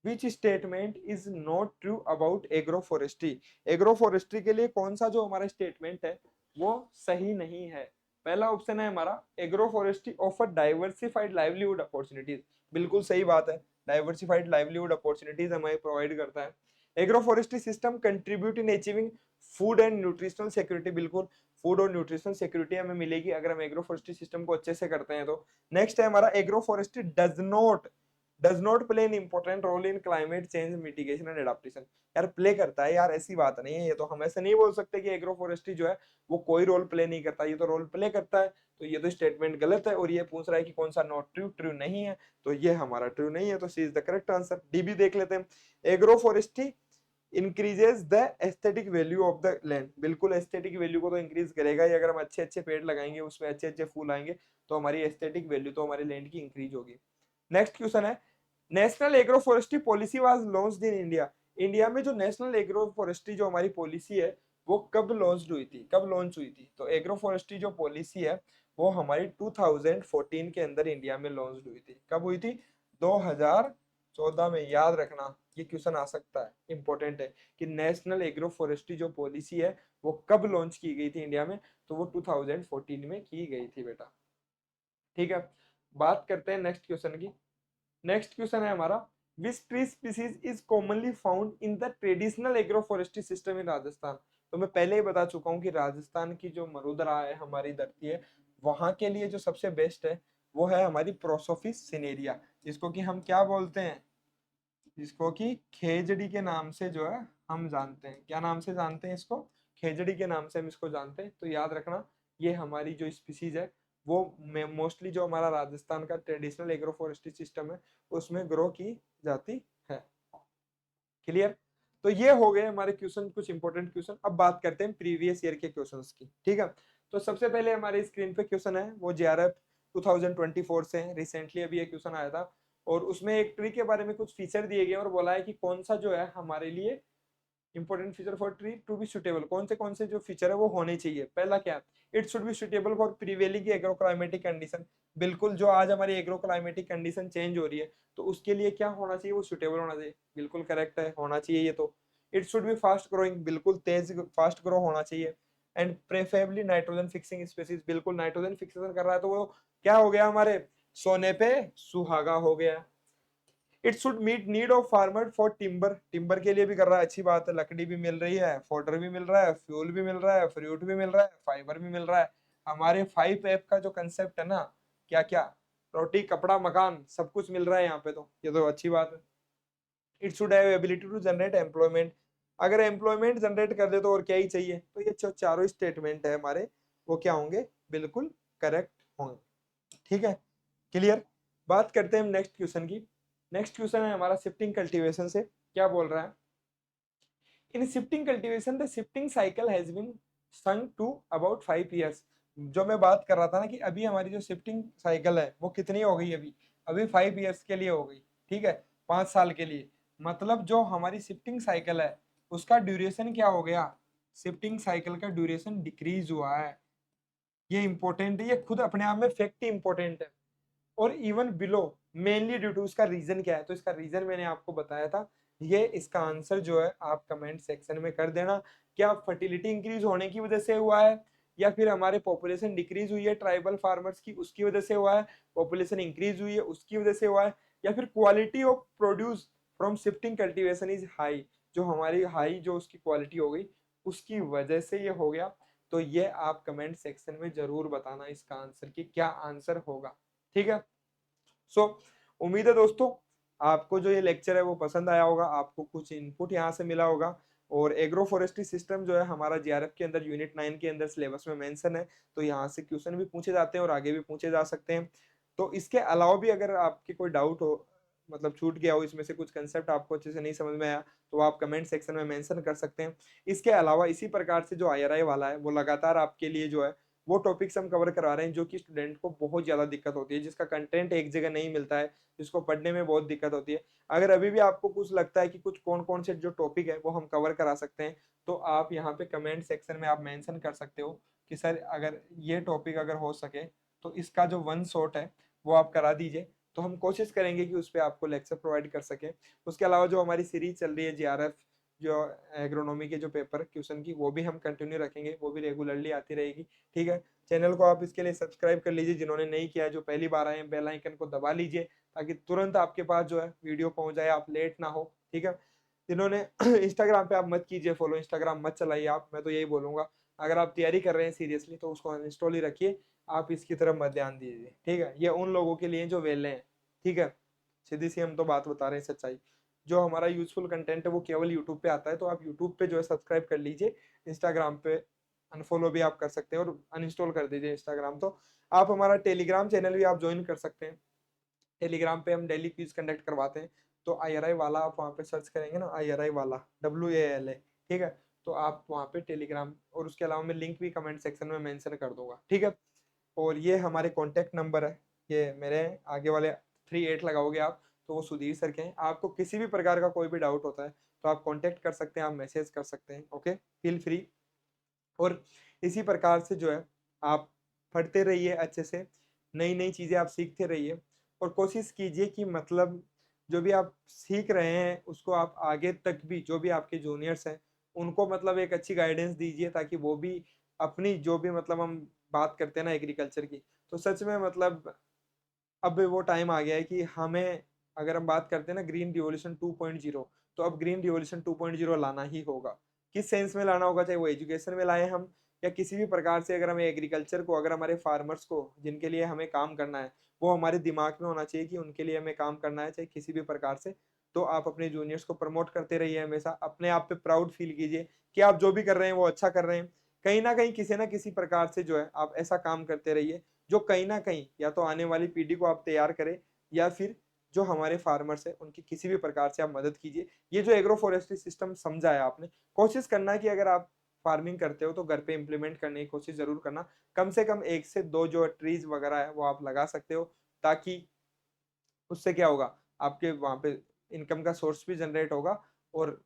Speaker 1: which statement is not true about agroforestry. Agroforestry के लिए कौन सा जो हमारा स्टेटमेंट है वो सही नहीं है। पहला ऑप्शन है हमारा, agroforestry offer diversified livelihood opportunities. बिल्कुल सही बात है, डाइवर्सिफाइड लाइवलीहुड अपॉर्चुनिटीज हमें प्रोवाइड करता है। Agroforestry system contribute in achieving food and nutritional security. बिल्कुल फूड और न्यूट्रिशनल सिक्योरिटी हमें मिलेगी अगर हम एग्रोफोरेस्ट्री सिस्टम को अच्छे से करते हैं तो। नेक्स्ट है हमारा, agroforestry does not play an important role in climate change mitigation and adaptation. यार प्ले करता है यार, ऐसी बात नहीं है, ये तो हम ऐसे नहीं बोल सकते कि एग्रोफोरेस्ट्री जो है वो कोई रोल प्ले नहीं करता, ये तो रोल प्ले करता है। तो ये तो स्टेटमेंट गलत है, और ये पूछ रहा है कि कौन सा नॉट ट्रू, ट्रू नहीं है, तो ये हमारा ट्रू नहीं है, तो C is the correct answer. D भी देख लेते हैं, agroforestry increases the aesthetic value of the land. बिल्कुल एस्थेटिक वैल्यू को तो इंक्रीज करेगा ही, अगर हम अच्छे अच्छे पेड़ लगाएंगे उसमें अच्छे अच्छे फूल आएंगे तो हमारी एस्थेटिक वैल्यू तो हमारे लैंड की इंक्रीज होगी। नेक्स्ट क्वेश्चन है, national agro forestry policy was launched in India. India में जो नेशनल एग्रो फॉरेस्ट्री जो हमारी पॉलिसी है वो कब लॉन्च हुई थी, कब लॉन्च हुई थी, तो एग्रो फॉरेस्ट्री जो पॉलिसी है वो हमारी 2014 के अंदर इंडिया में लॉन्च हुई थी। कब हुई थी, 2014 में। याद रखना ये क्वेश्चन आ सकता है, इंपॉर्टेंट है कि नेशनल एग्रो फॉरेस्ट्री जो पॉलिसी है वो कब लॉन्च की गई थी इंडिया में, तो वो 2014 में की गई थी बेटा, ठीक है। बात करते हैं नेक्स्ट क्वेश्चन की। नेक्स्ट क्वेश्चन है हमारा, which tree species is commonly found in the traditional agro forestry system in Rajasthan. तो मैं पहले ही बता चुका हूँ कि राजस्थान की जो मरुदरा है, हमारी धरती है, वहां के लिए जो सबसे बेस्ट है वो है हमारी प्रोसोफिस सिनेरिया, जिसको कि हम क्या बोलते हैं, जिसको कि खेजड़ी के नाम से जो है हम जानते हैं। क्या नाम से जानते हैं इसको, खेजड़ी के नाम से हम इसको जानते हैं। तो याद रखना ये हमारी जो स्पीसीज है वो मोस्टली जो हमारा राजस्थान का ट्रेडिशनल एग्रो फॉरेस्ट्री सिस्टम है उसमें ग्रो की जाती है। क्लियर। तो ये हो गए हमारे क्वेश्चन, कुछ इंपॉर्टेंट क्वेश्चन। अब बात करते हैं प्रीवियस ईयर के क्वेश्चंस की, ठीक है। तो सबसे पहले हमारे स्क्रीन पे क्वेश्चन है वो जेआरएफ 2024 से रिसेंटली अभी एक क्वेश्चन आया था, और उसमें एक ट्री के बारे में कुछ फीचर दिए गए और बोला है कि कौन सा जो है हमारे लिए important feature for tree to be suitable, कौन से जो फीचर है वो होने चाहिए। पहला क्या, it should be suitable for prevailing agro climatic condition. बिल्कुल जो आज हमारी एग्रो क्लाइमेटिक कंडीशन चेंज हो रही है तो उसके लिए क्या होना चाहिए, वो सुटेबल होना चाहिए। बिल्कुल करेक्ट है, होना चाहिए ये तो। It should be fast growing, बिल्कुल तेज फास्ट ग्रो होना चाहिए। And preferably nitrogen fixing species, बिल्कुल नाइट्रोजन फिक्सेशन कर रहा है तो वो क्या हो गया हमारे सोने पे सुहागा हो गया। It should meet need of farmer for timber, timber के लिए भी कर रहा है, अच्छी बात है, लकड़ी भी मिल रही है, फोडर भी मिल रहा है, फ्यूल भी मिल रहा है, फ्रूट भी मिल रहा है, फाइबर भी मिल रहा है। हमारे 5F का जो कंसेप्ट है ना, क्या क्या, रोटी कपड़ा मकान सब कुछ मिल रहा है यहाँ पे, तो ये तो अच्छी बात है। It should have ability to generate employment, अगर एम्प्लॉयमेंट जनरेट कर दे तो और क्या ही चाहिए। तो ये जो चारों स्टेटमेंट है हमारे वो क्या होंगे, बिल्कुल करेक्ट होंगे, ठीक है। क्लियर। बात करते हैं हम नेक्स्ट क्वेश्चन की। नेक्स्ट क्वेश्चन है हमारा शिफ्टिंग कल्टीवेशन से, क्या बोल रहा है, in shifting cultivation the shifting cycle has been shrunk to about 5 years। जो मैं बात कर रहा था ना कि अभी हमारी जो शिफ्टिंग साइकिल है वो कितनी हो गई, अभी अभी 5 years के लिए हो गई, ठीक है, 5 साल के लिए। मतलब जो हमारी शिफ्टिंग साइकिल है उसका ड्यूरेशन क्या हो गया, शिफ्टिंग साइकिल का ड्यूरेशन डिक्रीज हुआ है। ये इंपॉर्टेंट है, ये खुद अपने आप में फैक्ट ही इंपॉर्टेंट है। और even below, mainly due to, उसका रीजन क्या है, तो इसका रीजन मैंने आपको बताया था ये इसका आंसर जो है आप कमेंट सेक्शन में कर देना। क्या फर्टिलिटी इंक्रीज होने की वजह से हुआ है, या फिर हमारे पॉपुलेशन डिक्रीज हुई है ट्राइबल फार्मर्स की उसकी वजह से हुआ है, पॉपुलेशन इंक्रीज हुई है उसकी वजह से हुआ है, या फिर quality of produce from shifting cultivation is high, जो हमारी हाई जो उसकी क्वालिटी हो गई उसकी वजह से ये हो गया। तो ये आप कमेंट सेक्शन में जरूर बताना इसका आंसर कि क्या आंसर होगा। ठीक है। सो उम्मीद है दोस्तों आपको जो ये लेक्चर है वो पसंद आया होगा, आपको कुछ इनपुट यहाँ से मिला होगा। और एग्रो फॉरेस्ट्री सिस्टम जो है हमारा जीआरएफ के अंदर यूनिट 9 के अंदर सिलेबस में मेंशन है, तो यहाँ से क्वेश्चन भी पूछे जाते हैं और आगे भी पूछे जा सकते हैं। तो इसके अलावा भी अगर आपके कोई डाउट हो, मतलब छूट गया हो इसमें से कुछ कंसेप्ट आपको अच्छे से नहीं समझ में आया, तो आप कमेंट सेक्शन में मेंशन कर सकते हैं। इसके अलावा इसी प्रकार से जो आईआरआई वाला है वो लगातार आपके लिए जो है वो टॉपिक्स हम कवर करा रहे हैं जो कि स्टूडेंट को बहुत ज्यादा दिक्कत होती है, जिसका कंटेंट एक जगह नहीं मिलता है, जिसको पढ़ने में बहुत दिक्कत होती है। अगर अभी भी आपको कुछ लगता है कि कुछ कौन कौन से जो टॉपिक है वो हम कवर करा सकते हैं, तो आप यहाँ पे कमेंट सेक्शन में आप मेंशन कर सकते हो कि सर अगर ये टॉपिक अगर हो सके तो इसका जो वन शॉट है वो आप करा दीजिए, तो हम कोशिश करेंगे कि उस पर आपको लेक्चर प्रोवाइड कर सके। उसके अलावा जो हमारी सीरीज चल रही है जीआरएफ जो एग्रोनॉमी के जो पेपर क्वेश्चन की, वो भी हम कंटिन्यू रखेंगे, वो भी रेगुलरली आती रहेगी। ठीक है। चैनल को आप इसके लिए सब्सक्राइब कर लीजिए, जिन्होंने नहीं किया है, जो पहली बार आए हैं बेल आइकन को दबा लीजिए ताकि तुरंत आपके पास जो है वीडियो पहुंच जाए, आप लेट ना हो। ठीक है। जिन्होंने इंस्टाग्राम पे आप मत कीजिए फॉलो, इंस्टाग्राम मत चलाइए आप, मैं तो यही बोलूंगा। अगर आप तैयारी कर रहे हैं सीरियसली तो उसको अनइंस्टॉल ही रखिए, आप इसकी तरफ मत ध्यान दीजिए। ठीक है। ये उन लोगों के लिए जो वेले हैं। ठीक है। सीधी सी हम तो बात बता रहे हैं सच्चाई। जो हमारा यूजफुल कंटेंट है वो केवल यूट्यूब पे आता है, तो आप यूट्यूब पे जो है सब्सक्राइब कर लीजिए। इंस्टाग्राम पे अनफॉलो भी आप कर सकते हैं और अनइंस्टॉल कर दीजिए इंस्टाग्राम। तो आप हमारा टेलीग्राम चैनल भी आप ज्वाइन कर सकते हैं। टेलीग्राम पे हम डेली क्विज कंडक्ट करवाते हैं, तो आईआरआई वाला आप वहाँ पे सर्च करेंगे ना, आईआरआई वाला WALA। ठीक है। तो आप वहाँ पे टेलीग्राम, और उसके अलावा मैं लिंक भी कमेंट सेक्शन में मेंशन कर दूंगा। ठीक है। और ये हमारे कॉन्टैक्ट नंबर है, ये मेरे आगे वाले 38 लगाओगे आप तो वो सुधीर सर के हैं। आपको किसी भी प्रकार का कोई भी डाउट होता है तो आप कांटेक्ट कर सकते हैं, आप मैसेज कर सकते हैं। Okay, feel free. और इसी प्रकार से जो है आप पढ़ते रहिए अच्छे से, नई नई चीज़ें आप सीखते रहिए, और कोशिश कीजिए कि मतलब जो भी आप सीख रहे हैं उसको आप आगे तक भी, जो भी आपके जूनियर्स हैं उनको मतलब एक अच्छी गाइडेंस दीजिए, ताकि वो भी अपनी जो भी मतलब हम बात करते हैं ना एग्रीकल्चर की, तो सच में मतलब अब वो टाइम आ गया है कि हमें, अगर हम बात करते हैं ना ग्रीन रिवॉल्यूशन 2.0, तो अब ग्रीन रिवॉल्यूशन 2.0 लाना ही होगा। किस सेंस में लाना होगा, चाहे वो एजुकेशन में लाए हम या किसी भी प्रकार से, अगर हमें एग्रीकल्चर को, अगर हमारे फार्मर्स को जिनके लिए हमें काम करना है, वो हमारे दिमाग में होना चाहिए कि उनके लिए हमें काम करना है, चाहे किसी भी प्रकार से। तो आप अपने जूनियर्स को प्रमोट करते रहिए, हमेशा अपने आप पे प्राउड फील कीजिए कि आप जो भी कर रहे हैं वो अच्छा कर रहे हैं। कहीं ना कहीं किसी ना किसी प्रकार से जो है आप ऐसा काम करते रहिए जो कहीं ना कहीं या तो आने वाली पीढ़ी को आप तैयार करें, या फिर जो हमारे फार्मर्स है उनकी किसी भी प्रकार से आप मदद कीजिए। ये जो एग्रो फॉरेस्ट्री सिस्टम समझा है आपने, कोशिश करना है कि अगर आप फार्मिंग करते हो तो घर पे इम्प्लीमेंट करने की कोशिश जरूर करना। कम से कम 1 से 2 जो ट्रीज वगैरह है वो आप लगा सकते हो, ताकि उससे क्या होगा, आपके वहाँ पे इनकम का सोर्स भी जनरेट होगा। और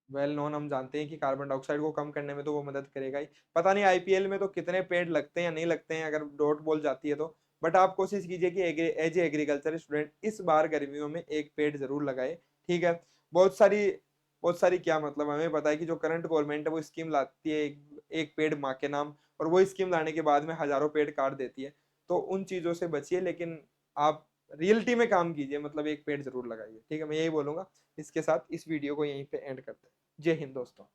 Speaker 1: वेल नोन हम जानते हैं कि कार्बन डाइऑक्साइड को कम करने में तो वो मदद करेगा ही। पता नहीं आईपीएल में तो कितने पेड़ लगते हैं या नहीं लगते हैं अगर डॉट बॉल जाती है तो, बट आप कोशिश कीजिए कि एज ए एग्रीकल्चर स्टूडेंट इस बार गर्मियों में एक पेड़ जरूर लगाए। ठीक है। बहुत सारी क्या मतलब, हमें पता है कि जो करंट गवर्नमेंट है वो स्कीम लाती है एक पेड़ माँ के नाम, और वो स्कीम लाने के बाद में हजारों पेड़ काट देती है। तो उन चीजों से बचिए, लेकिन आप रियलिटी में काम कीजिए, मतलब एक पेड़ जरूर लगाइए। ठीक है, मैं यही बोलूंगा। इसके साथ इस वीडियो को यहीं पे एंड करते हैं। जय हिंद दोस्तों।